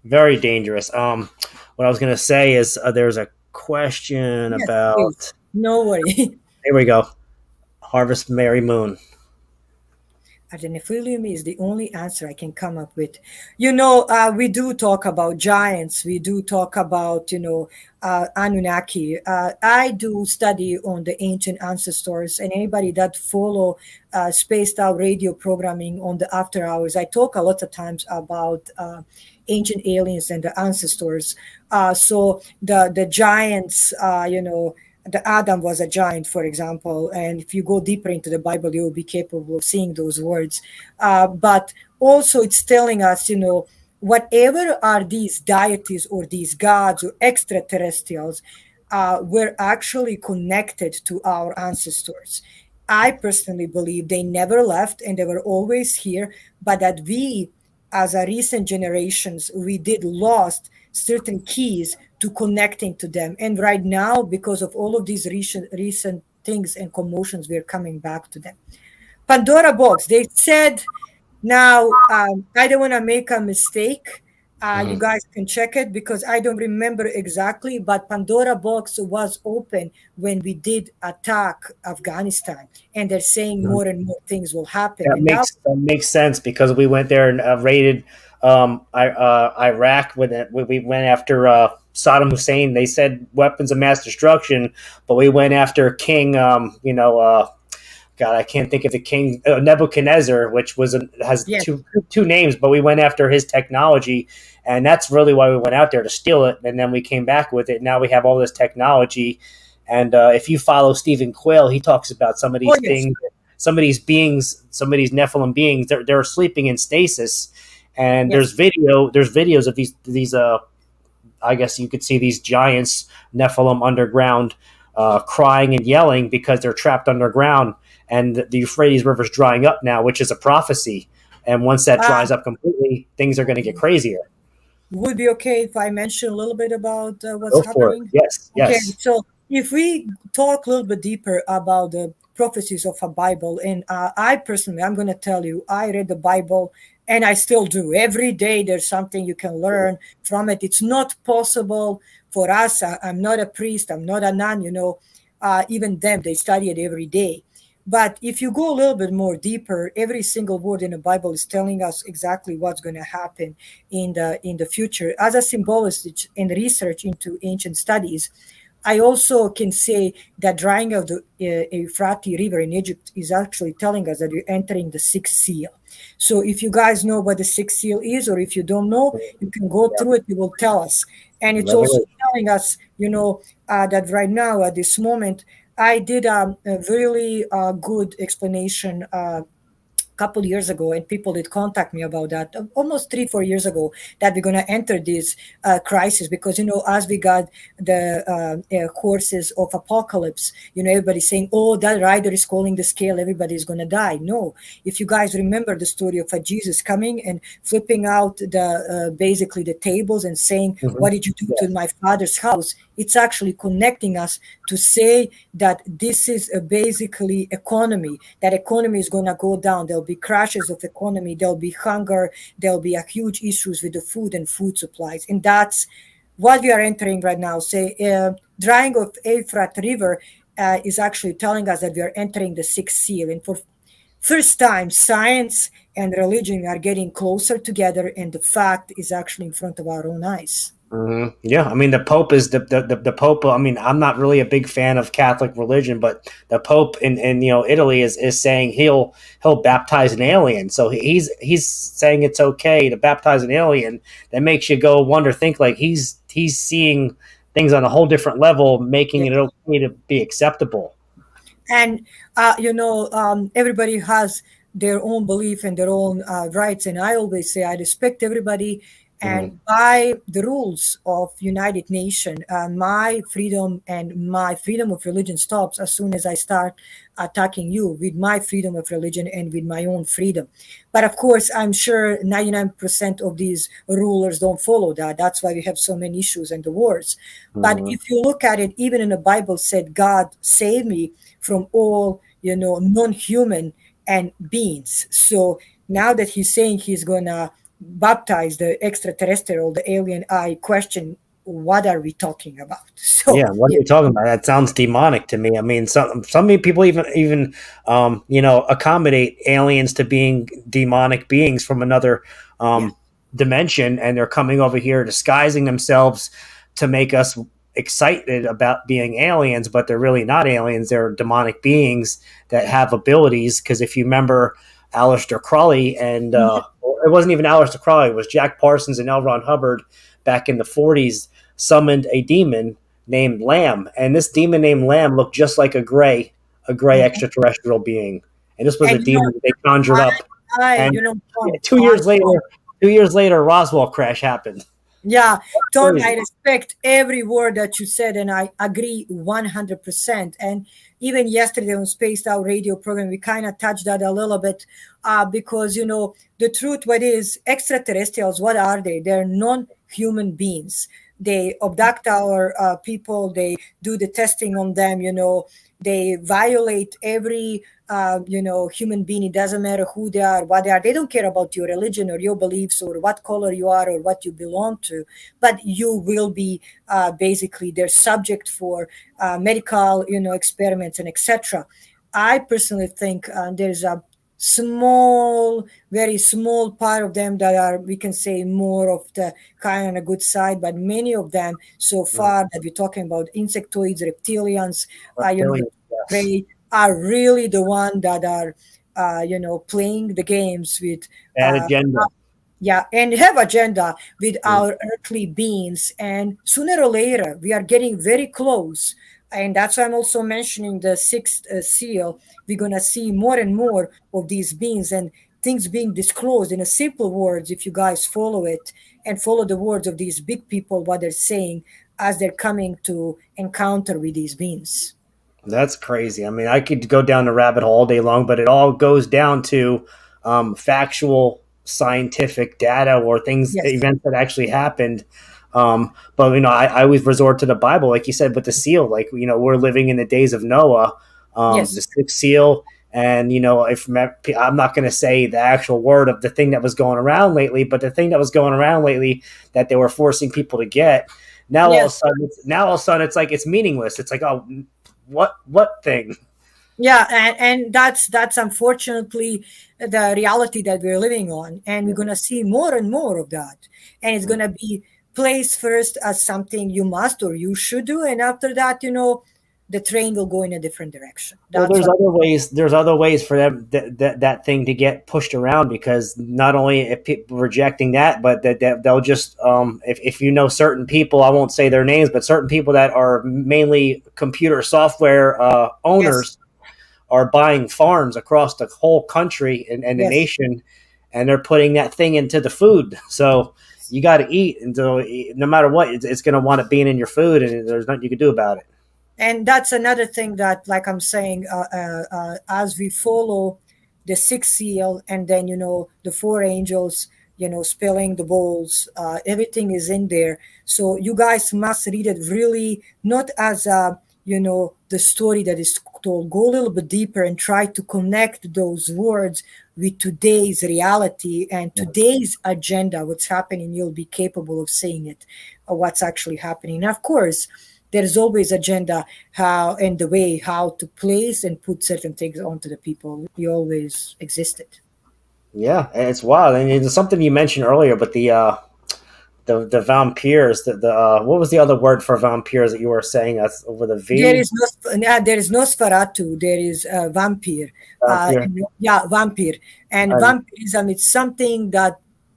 A: very dangerous. What I was gonna say is there's a question
B: Yes, please.
A: about.
B: No worry.
A: Here we go. Harvest Mary Moon.
B: Adenophilia is the only answer I can come up with. We do talk about giants. We do talk about, Anunnaki. I do study on the ancient ancestors, and anybody that follow spaced out radio programming on the after hours, I talk a lot of times about ancient aliens and the ancestors. So the giants, the Adam was a giant, for example, and if you go deeper into the Bible, you will be capable of seeing those words. But also, it's telling us, whatever are these deities or these gods or extraterrestrials, were actually connected to our ancestors. I personally believe they never left and they were always here, but that we, as a recent generations, we did lost certain keys to connecting to them. And right now, because of all of these recent things and commotions, we're coming back to them. Pandora box, they said, now I don't want to make a mistake. You
A: Mhm.
B: guys can check it because I don't remember exactly, but Pandora box was open when we did attack Afghanistan, and they're saying more and more things will happen. And that,
A: That makes sense because we went there and raided Iraq when we went after Saddam Hussein. They said weapons of mass destruction, but we went after King. God, I can't think of the king Nebuchadnezzar, which has
B: yes,
A: two names, but we went after his technology, and that's really why we went out there to steal it. And then we came back with it. Now we have all this technology, and if you follow Stephen Quayle, he talks about some of
B: oh
A: these
B: yes,
A: things, some of these beings, some of these Nephilim beings. They're sleeping in stasis, and
B: yes.
A: there's videos of these I guess you could see these giants, Nephilim underground, crying and yelling because they're trapped underground. And the Euphrates River is drying up now, which is a prophecy. And once that
B: Uh,
A: dries up completely, things are going to get crazier.
B: would be okay if I mention a little bit about what's
A: Go for it.
B: happening?
A: Yes,
B: Okay,
A: yes.
B: so if we talk a little bit deeper about the prophecies of a Bible, and I personally, I'm going to tell you, I read the Bible and I still do. Every day there's something you can learn from it. It's not possible for us. I'm not a priest, I'm not a nun, even them, they study it every day. But if you go a little bit more deeper, every single word in the Bible is telling us exactly what's going to happen in the future. As a symbolist in research into ancient studies, I also can say that drying of the Euphrates River in Egypt is actually telling us that we're entering the sixth seal. So if you guys know what the sixth seal is, or if you don't know, you can go
A: Yeah.
B: through it. It will tell us. And it's also
A: Revelation.
B: telling us, that right now at this moment, I did a really good explanation couple years ago, and people did contact me about that almost 3-4 years ago, that we're going to enter this crisis, because as we got the horses of apocalypse, everybody's saying, oh, that rider is calling the scale, everybody's going to die. No, if you guys remember the story of Jesus coming and flipping out the basically the tables and saying, what did you do to my father's house? It's actually connecting us to say that this is basically economy, that economy is going to go down. There'll be crashes of economy, there'll be hunger, there'll be a huge issues with the food and food supplies. And that's what we are entering right now. Say drying of Euphrates River is actually telling us that we are entering the sixth seal. And for first time, science and religion are getting closer together, and the fact is actually in front of our own eyes.
A: Yeah, I mean the Pope is the Pope. I mean, I'm not really a big fan of Catholic religion, but the Pope in Italy is saying he'll baptize an alien. So he's saying it's okay to baptize an alien. That makes you go wonder, think like he's seeing things on a whole different level, making
B: Yeah.
A: it okay to be acceptable.
B: And everybody has their own belief and their own rights, and I always say I respect everybody,
A: Mhm.
B: and by the rules of United Nations, my freedom and my freedom of religion stops as soon as I start attacking you with my freedom of religion and with my own freedom. But of course, I'm sure 99% of these rulers don't follow that. That's why we have so many issues and the wars. But
A: Mhm.
B: if you look at it, even in the Bible said, God save me from all, non-human and beings. So now that he's saying he's gonna baptize the extraterrestrial, the alien, I question, what are we talking about?
A: Yeah,
B: So
A: what are
B: yeah,
A: you talking about? That sounds demonic to me. I mean, some people even accommodate aliens to being demonic beings from another
B: yeah.
A: dimension, and they're coming over here disguising themselves to make us excited about being aliens, but they're really not aliens. They're demonic beings that have abilities. Because if you remember Aleister Crowley, and
B: Mhm.
A: it wasn't even Aleister Crowley, it was Jack Parsons and L. Ron Hubbard back in the 40s summoned a demon named Lamb, and this demon named Lamb looked just like a gray
B: Mhm.
A: extraterrestrial being, and this was a
B: And
A: demon that they conjured up. And
B: Tom,
A: two years later, 2 years later, Roswell crash happened.
B: yeah, Tom, I
A: Crazy.
B: respect every word that you said, and I agree 100%. And even yesterday on Spaced Out Radio program, we kind of touched that a little bit, because, the truth, what is extraterrestrials, what are they? They're non-human beings. They abduct our people, they do the testing on them, they violate every human being. It doesn't matter who they are, what they are. They don't care about your religion or your beliefs or what color you are or what you belong to, but you will be basically their subject for medical experiments and etc. I personally think there's a small, very small part of them that are, we can say, more of the kind of good side, but many of them so far that we're talking about insectoids, reptilians, the
A: Reptilian, yes.
B: prey, are really the one that are playing the games with
A: Bad
B: uh,
A: agenda.
B: yeah, and have agenda with
A: Mm.
B: our earthly beings, and sooner or later we are getting very close. And that's why I'm also mentioning the sixth seal. We're going to see more and more of these beings and things being disclosed in a simple words, if you guys follow it and follow the words of these big people, what they're saying as they're coming to encounter with these beings.
A: That's crazy. I mean, I could go down the rabbit hole all day long, but it all goes down to factual scientific data or things,
B: Yes.
A: events that actually happened. But I always resort to the Bible, like you said, with the seal. Like we're living in the days of Noah, the
B: Yes.
A: sixth seal, and if I'm not going to say the actual word of the thing that was going around lately, but the thing that was going around lately that they were forcing people to get.
B: Yes.
A: Now all of a sudden it's like it's meaningless. It's like, oh, what thing?
B: Yeah, and that's unfortunately the reality that we're living on, and we're gonna see more and more of that, and it's gonna be placed first as something you must or you should do, and after that, the train will go in a different direction.
A: Well,
B: That's what.
A: there's other ways for them that thing to get pushed around, because not only if people rejecting that, but that they'll just if certain people, I won't say their names, but certain people that are mainly computer software
B: Yes.
A: owners are buying farms across the whole country and the
B: Yes.
A: nation, and they're putting that thing into the food. So you got to eat, and so no matter what, it's going to want it being in your food, and there's nothing you can do about it.
B: And that's another thing that, like I'm saying, as we follow the sixth seal, and then the four angels, spilling the bowls, everything is in there. So you guys must read it really, not as the story that is told. Go a little bit deeper and try to connect those words with today's reality and today's agenda. What's happening, you'll be capable of seeing it, what's actually happening. And of course, there is always agenda, how and the way how to place and put certain things onto the people. You always existed.
A: Yeah, and it's wild. And it's something you mentioned earlier, but the vampires, the what was the other word for vampires that you were saying? That's over the
B: There
A: V.
B: is there is Nosferatu. There is vampire.
A: Vampire.
B: Yeah, vampire. And
A: And
B: vampirism is something that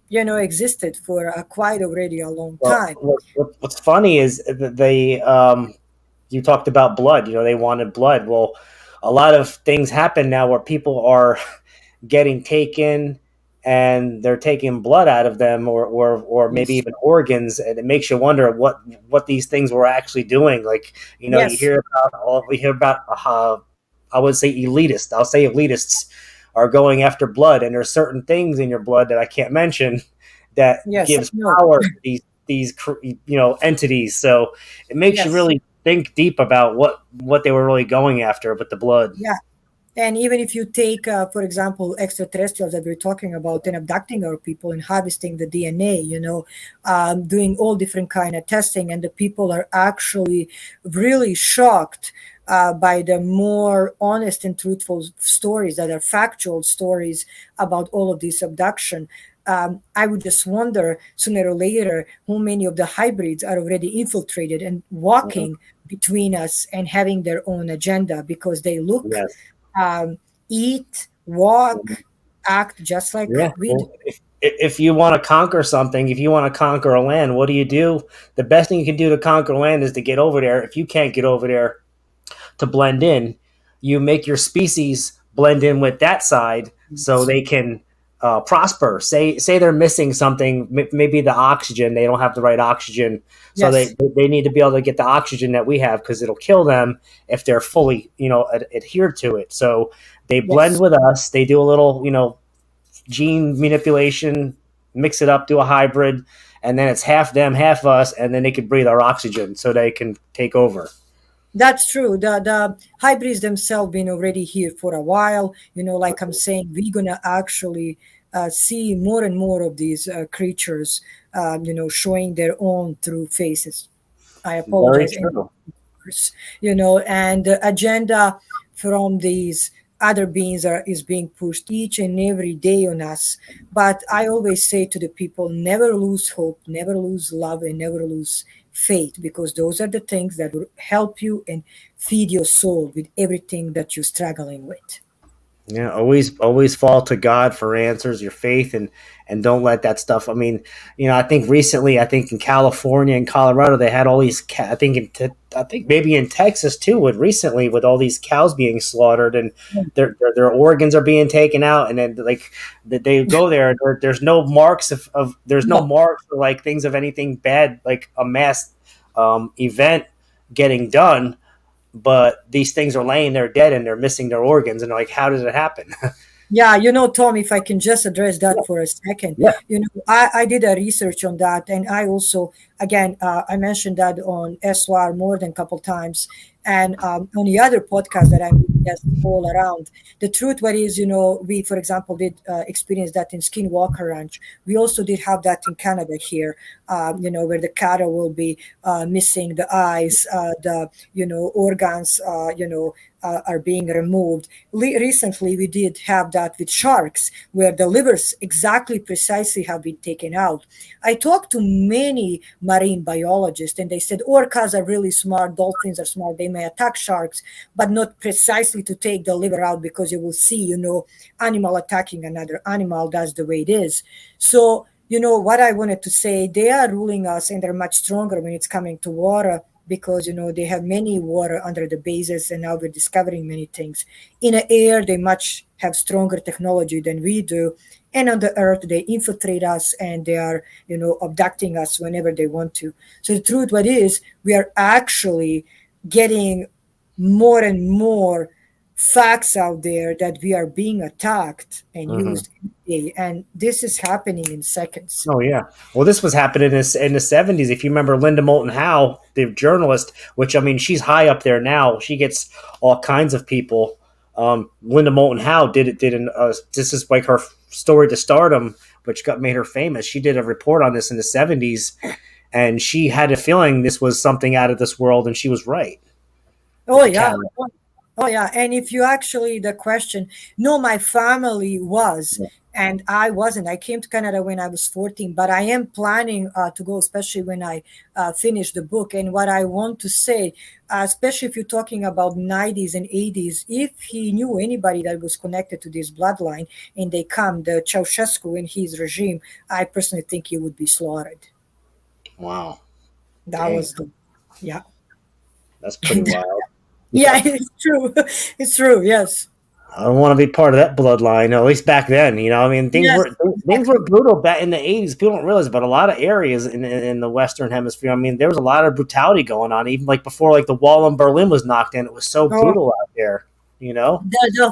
B: existed for quite already a long
A: well,
B: time.
A: what's funny is that they you talked about blood. You know, they wanted blood. Well, a lot of things happen now where people are getting taken and they're taking blood out of them, or maybe
B: Yes.
A: even organs, and it makes you wonder what these things were actually doing. Like, you
B: Yes.
A: hear about all we hear about I would say elitists, I'll say elitists are going after blood, and there's certain things in your blood that I can't mention that
B: Yes.
A: gives
B: No.
A: power to these entities. So it makes you
B: Yes.
A: really think deep about what they were really going after with the blood.
B: Yeah. And even if you take, for example, extraterrestrials that we're talking about and abducting our people and harvesting the DNA, doing all different kind of testing, and the people are actually really shocked by the more honest and truthful stories that are factual stories about all of this abduction. I would just wonder sooner or later how many of the hybrids are already infiltrated and
A: Mhm.
B: walking between us and having their own agenda because they look,
A: Yes.
B: um, eat, walk, act just like
A: Yeah.
B: we do.
A: Well, if you want to conquer something, if you want to conquer a land, what do you do? The best thing you can do to conquer land is to get over there. If you can't get over there, to blend in, you make your species blend in with that side so they can prosper. Say they're missing something, maybe the oxygen. They don't have the right oxygen, so
B: Yes,
A: they need to be able to get the oxygen that we have because it'll kill them if they're fully adhered to it. So they blend
B: yes.
A: with us. They do a little gene manipulation, mix it up, do a hybrid, and then it's half them, half us, and then they can breathe our oxygen so they can take over.
B: That's true. The hybrids themselves been already here for a while. Like I'm saying, we're gonna actually see more and more of these creatures, showing their own true faces. I
A: Very
B: apologize. And
A: true.
B: and the agenda from these other beings is being pushed each and every day on us. But I always say to the people, never lose hope, never lose love, and never lose faith, because those are the things that will help you and feed your soul with everything that you're struggling with.
A: Yeah, always fall to God for answers, your faith, and don't let that stuff. I mean, I think recently, I think in California and Colorado, they had all these. I think maybe in Texas too. With recently, with all these cows being slaughtered and their organs are being taken out, and then like they go there. There's no marks of there's no
B: No.
A: marks for like things of anything bad, like a mass event getting done, but these things are laying there dead and they're missing their organs, and like, how did it happen?
B: Yeah, Tom, if I can just address that for a second.
A: Yeah.
B: I did a research on that, and I also, again, I mentioned that on SWR more than a couple times, and on the other podcast that I'm guest all around. The truth what is, we, for example, did experience that in Skinwalker Ranch. We also did have that in Canada here, where the cattle will be missing the eyes, the, organs, are being removed. Recently, we did have that with sharks, where the livers exactly precisely have been taken out. I talked to many marine biologists, and they said orcas are really smart, dolphins are smart, they may attack sharks, but not precisely to take the liver out, because you will see, animal attacking another animal. That's the way it is. So, what I wanted to say, they are ruling us, and they're much stronger when it's coming to water because they have many water under the bases, and now we're discovering many things. In the air, they much have stronger technology than we do, and on the earth, they infiltrate us and they are abducting us whenever they want to. So the truth, what is, we are actually getting more and more facts out there that we are being attacked and
A: Hmm.
B: used every day, and this is happening in seconds.
A: Oh yeah. Well, this was happening in the '70s. If you remember Linda Moulton Howe, the journalist, which I mean, she's high up there now. She gets all kinds of people. Linda Moulton Howe this is like her story to stardom, which got made her famous. She did a report on this in the '70s, and she had a feeling this was something out of this world, and she was right with
B: Oh
A: the
B: yeah.
A: camera.
B: Oh yeah, and if you actually the question, no, my family was,
A: Yeah.
B: and I wasn't. I came to Canada when I was 14, but I am planning to go, especially when I finish the book. And what I want to say, especially if you're talking about 90s and 80s, if he knew anybody that was connected to this bloodline, and they come, the Ceausescu and his regime, I personally think he would be slaughtered.
A: Wow.
B: That
A: Dang.
B: was the, yeah.
A: That's pretty wild.
B: Yeah,
A: Yeah.
B: it's true. It's true. Yes.
A: I don't want to be part of that bloodline, at least back then. I mean,
B: Yes.
A: things were
B: Exactly.
A: brutal back in the '80s. People don't realize, but a lot of areas in the Western Hemisphere. I mean, there was a lot of brutality going on, even like before, like the wall in Berlin was knocked in. It was so
B: Oh,
A: brutal out there. You know?
B: the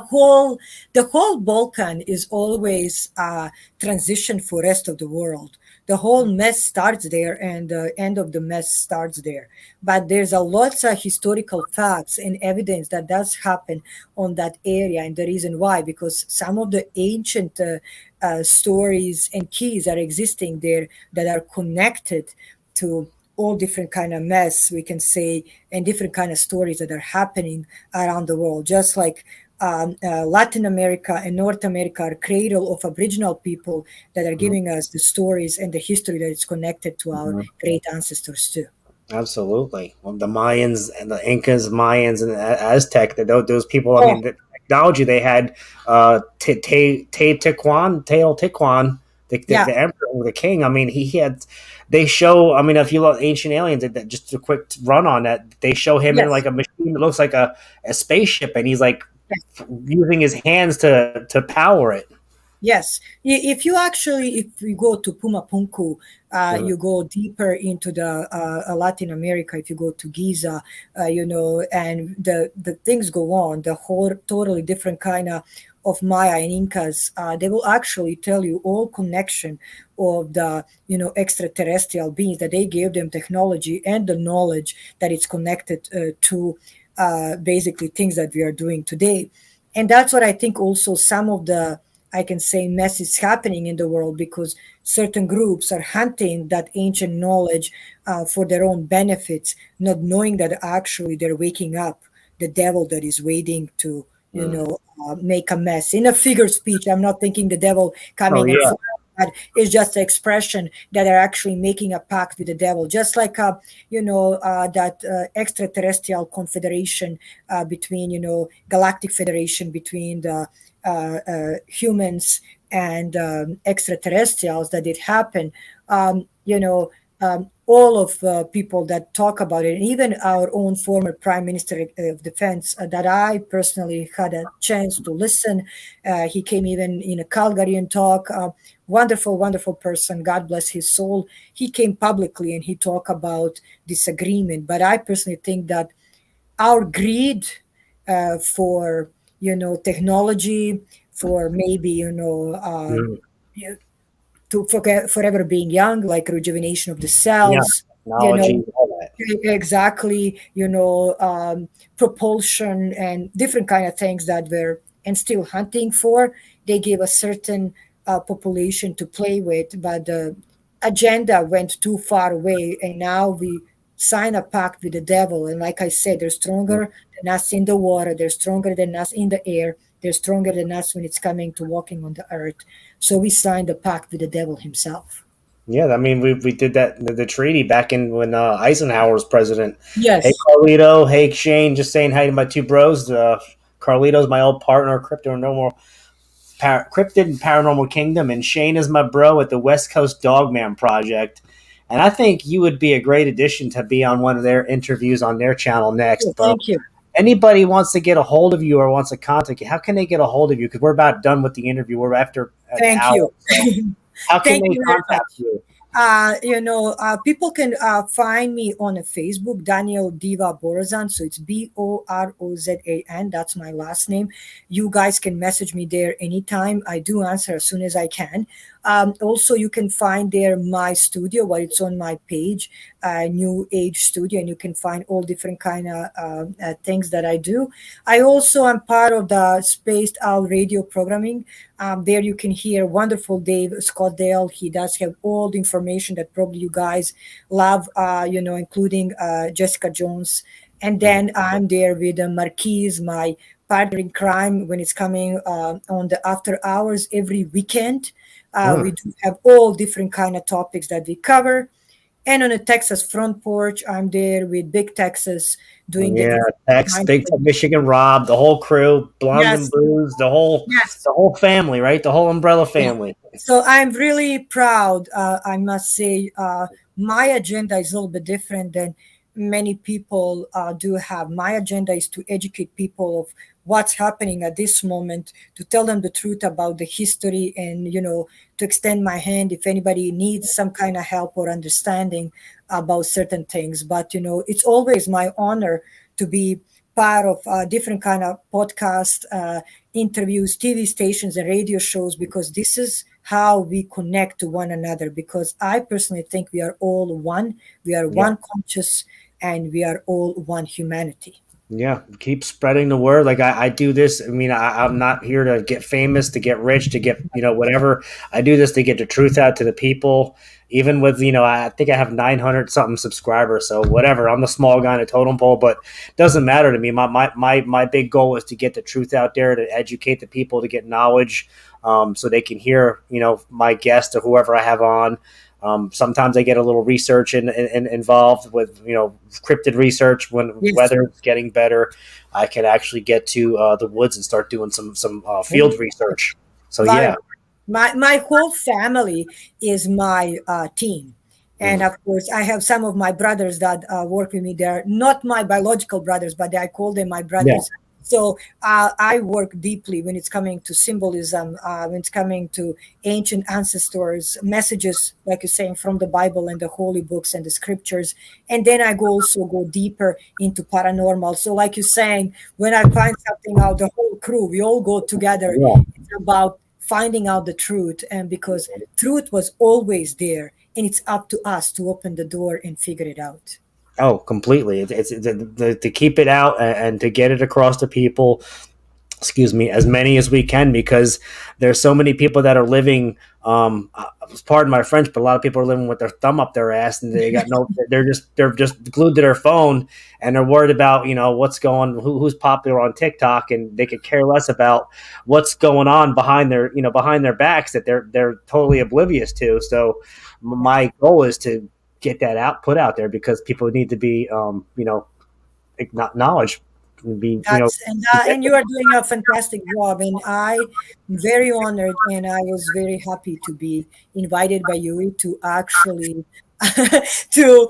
B: whole Balkan is always a transition for rest of the world. The whole mess starts there, and the end of the mess starts there. But there's a lots of historical facts and evidence that does happen on that area, and the reason why, because some of the ancient stories and keys are existing there that are connected to all different kind of mess, we can say, and different kind of stories that are happening around the world, just like Latin America and North America are cradle of Aboriginal people that are
A: Mhm.
B: giving us the stories and the history that is connected to our
A: Mhm.
B: great ancestors too.
A: Absolutely. Well, the Mayans and the Incas, Mayans and Aztec, those people, I
B: Oh,
A: mean, the technology they had, Teotihuacan,
B: yeah,
A: the emperor or the king. I mean, he had, they show, I mean, if you look Ancient Aliens, just a quick run on that, they show him in like
B: yes,
A: a machine that looks like a spaceship, and he's like
B: yes.
A: using his hands to power it.
B: Yes, if you actually, if you go to Pumapunku,
A: Mhm.
B: you go deeper into the Latin America. If you go to Giza, and the things go on, the whole totally different kind of Maya and Incas. They will actually tell you all connection of the extraterrestrial beings that they gave them technology and the knowledge that it's connected to basically things that we are doing today, and that's what I think. Also, some of the I can say mess is happening in the world because certain groups are hunting that ancient knowledge for their own benefits, not knowing that actually they're waking up the devil that is waiting to,
A: Mm.
B: make a mess. In a figure speech, I'm not thinking the devil
A: Oh
B: coming and
A: yeah.
B: but it's just an expression that are actually making a pact with the devil, just like that extraterrestrial confederation between galactic federation between the humans and extraterrestrials that did happen. All of people that talk about it, and even our own former Prime Minister of Defense, that I personally had a chance to listen. He came even in a Calgary and talk. Wonderful, wonderful person. God bless his soul. He came publicly and he talked about disagreement. But I personally think that our greed for technology, for maybe
A: Mhm.
B: you- to forget forever being young, like rejuvenation of the
A: Yeah.
B: cells, you
A: Technology,
B: know
A: all that.
B: exactly, propulsion and different kind of things that we're and still hunting for. They gave a certain population to play with, but the agenda went too far away, and now we sign a pact with the devil. And like I said, they're
A: Mm.
B: stronger than us in the water, they're stronger than us in the air, they're stronger than us when it's coming to walking on the earth. So we signed a pact with the devil himself.
A: Yeah, I mean, we did that the treaty back in when Eisenhower was president. Hey,
B: Yes.
A: Carlito. Hey, Shane. Just saying hi to my two bros. Carlito's my old partner, Cryptid and Paranormal Kingdom, and Shane is my bro at the West Coast Dogman Project. and I think you would be a great addition to be on one of their interviews on their channel next, bro.
B: Thank you.
A: Anybody wants to get a hold of you or wants to contact you, how can they get a hold of you? Because we're about done with the interview. We're after an
B: Thank
A: hour.
B: you.
A: So how can
B: Thank
A: they
B: you very much.
A: contact you?
B: People can find me on a Facebook, Danielle Diva Borazan. So it's Borozan. That's my last name. You guys can message me there anytime. I do answer as soon as I can. Also, you can find there my studio, where it's on my page, New Age Studio, and you can find all different kind of things that I do. I also am part of the Spaced Out radio programming. There you can hear wonderful Dave Scott Dale. He does have all the information that probably you guys love, including Jessica Jones. And then I'm there with Marquise, my partner in crime, when it's coming on the after hours every weekend. We do have all different kind of topics that we cover. And on a Texas front porch, I'm there with Big Texas doing the
A: Yeah, Tex,
B: kind
A: Big
B: of,
A: Michigan Rob, the whole crew, Blonde and
B: yes,
A: Blues,
B: yes.
A: the whole family, right? The whole umbrella
B: Yeah.
A: family.
B: So I'm really proud. I must say, my agenda is a little bit different than many people do have. My agenda is to educate people of what's happening at this moment, to tell them the truth about the history, and to extend my hand if anybody needs some kind of help or understanding about certain things. But it's always my honor to be part of different kind of podcast interviews, TV stations, and radio shows, because this is how we connect to one another. Because I personally think we are all one. We are
A: Yeah.
B: one conscious, and we are all one humanity.
A: Yeah, keep spreading the word. Like I do this. I mean, I'm not here to get famous, to get rich, to get whatever. I do this to get the truth out to the people. Even with I think I have 900 something subscribers. So whatever. I'm the small guy in a totem pole, but it doesn't matter to me. My big goal is to get the truth out there, to educate the people, to get knowledge, so they can hear my guest or whoever I have on. Sometimes I get a little research involved with cryptid research. When
B: Yes.
A: weather's getting better, I can actually get to the woods and start doing some field research. So
B: Right.
A: yeah.
B: My whole family is my team. And of course, I have some of my brothers that work with me. They're not my biological brothers, but I call them my
A: Yeah.
B: brothers. So I work deeply when it's coming to symbolism, when it's coming to ancient ancestors, messages, like you're saying, from the Bible and the holy books and the scriptures. And then I also go deeper into paranormal. So like you're saying, when I find something out, the whole crew, we all go together.
A: Yeah.
B: It's about finding out the truth. And because truth was always there, and it's up to us to open the door and figure it out.
A: Oh, completely. It's to keep it out and to get it across to people, excuse me, as many as we can, because there's so many people that are living, pardon my French, but a lot of people are living with their thumb up their ass, and they got they're just glued to their phone, and they're worried about what's who's popular on TikTok, and they could care less about what's going on behind their backs, that they're totally oblivious to. So my goal is to get that put out there, because people need to be knowledge, be
B: And you are doing a fantastic job, and I'm very honored, and I was very happy to be invited by you to actually to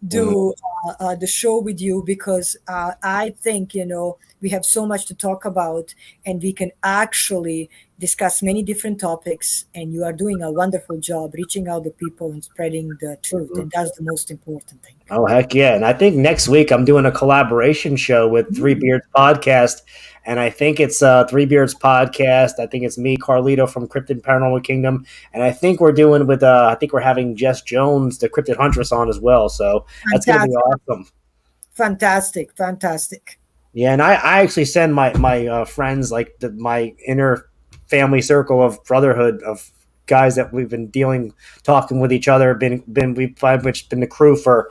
B: do the show with you, because I think we have so much to talk about, and we can actually discuss many different topics, and you are doing a wonderful job reaching out to people and spreading the truth, and that's the most important thing.
A: Oh, heck yeah. And I think next week I'm doing a collaboration show with Three Beards Podcast. And I think it's Three Beards Podcast. I think it's me, Carlito from Cryptid Paranormal Kingdom. And I think we're doing I think we're having Jess Jones, the Cryptid Huntress, on as well. So that's going to be awesome.
B: Fantastic. Fantastic.
A: Yeah, and I actually send my friends, like my inner family circle of brotherhood of guys that we've been talking with each other. We've been the crew for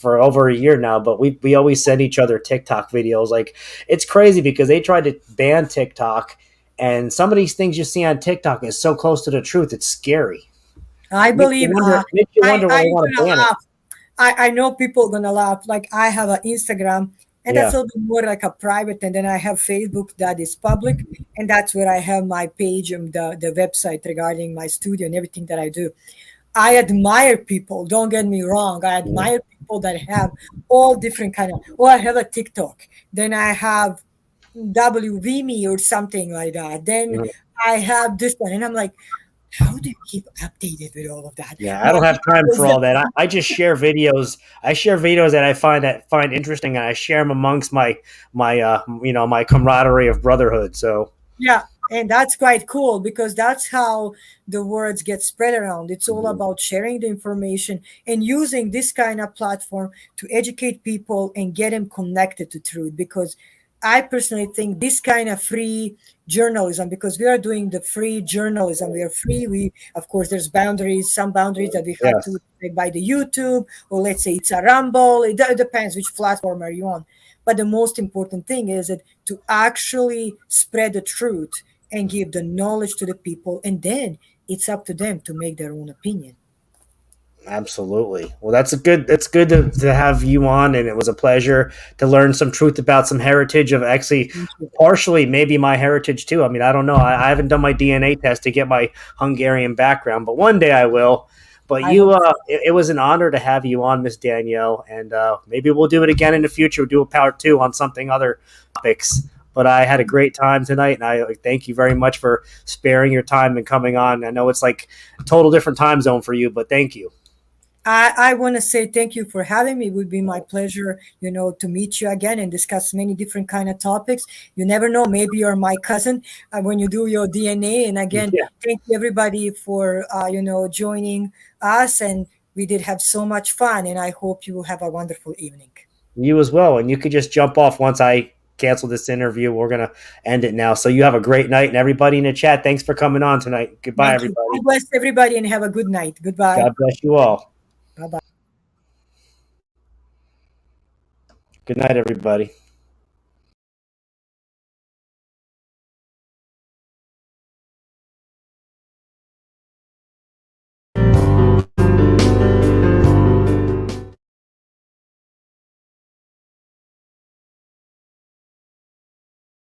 A: over a year now, but we always send each other TikTok videos. Like, it's crazy because they tried to ban TikTok, and some of these things you see on TikTok is so close to the truth, it's scary.
B: I believe
A: Makes you wonder why they want to ban it.
B: I know people are gonna laugh. Like, I have an Instagram, and that's a little bit more like a private, and then I have Facebook that is public, and that's where I have my page and the website regarding my studio and everything that I do. I admire people. Don't get me wrong. I
A: Mhm.
B: admire people that have all different kind of. Oh, I have a TikTok. Then I have WVMe or something like that. Then
A: Mhm.
B: I have this one, and I'm like, how do you keep updated with all of that?
A: Yeah, I
B: My
A: don't have time for
B: emails,
A: all that. I just share videos. I share videos that I find interesting, and I share them amongst my camaraderie of brotherhood. So
B: yeah, and that's quite cool because that's how the words get spread around. It's all
A: mhm.
B: about sharing the information and using this kind of platform to educate people and get them connected to truth. Because I personally think this kind of free journalism, because we are doing the free journalism, we are free. We, of course, there's boundaries, some boundaries that we have to
A: Yes,
B: respect by the YouTube, or let's say it's a Rumble. It depends which platform are you on. But the most important thing is that to actually spread the truth and give the knowledge to the people, and then it's up to them to make their own opinion.
A: absolutely. Well, It's good to have you on, and it was a pleasure to learn some truth about some heritage of actually
B: Thank you.
A: partially maybe my heritage too. I mean, I don't know. I haven't done my DNA test to get my Hungarian background, but one day I will. But
B: I hope so.
A: it was an honor to have you on, Miss Danielle, and maybe we'll do it again in the future. We'll do a part two on something other topics. But I had a great time tonight, and I thank you very much for sparing your time and coming on. I know it's like a total different time zone for you, but thank you.
B: I want to say thank you for having me. It would be my pleasure, to meet you again and discuss many different kind of topics. You never know, maybe you're my cousin when you do your DNA. And again,
A: Yeah,
B: thank you everybody for joining us. And we did have so much fun. And I hope you have a wonderful evening.
A: you as well. And you could just jump off once I cancel this interview. We're going to end it now. So you have a great night. And everybody in the chat, thanks for coming on tonight. Goodbye,
B: Thank you. God
A: everybody.
B: bless everybody and have a good night. Goodbye.
A: God bless you all.
B: Bye bye.
A: Good night, everybody.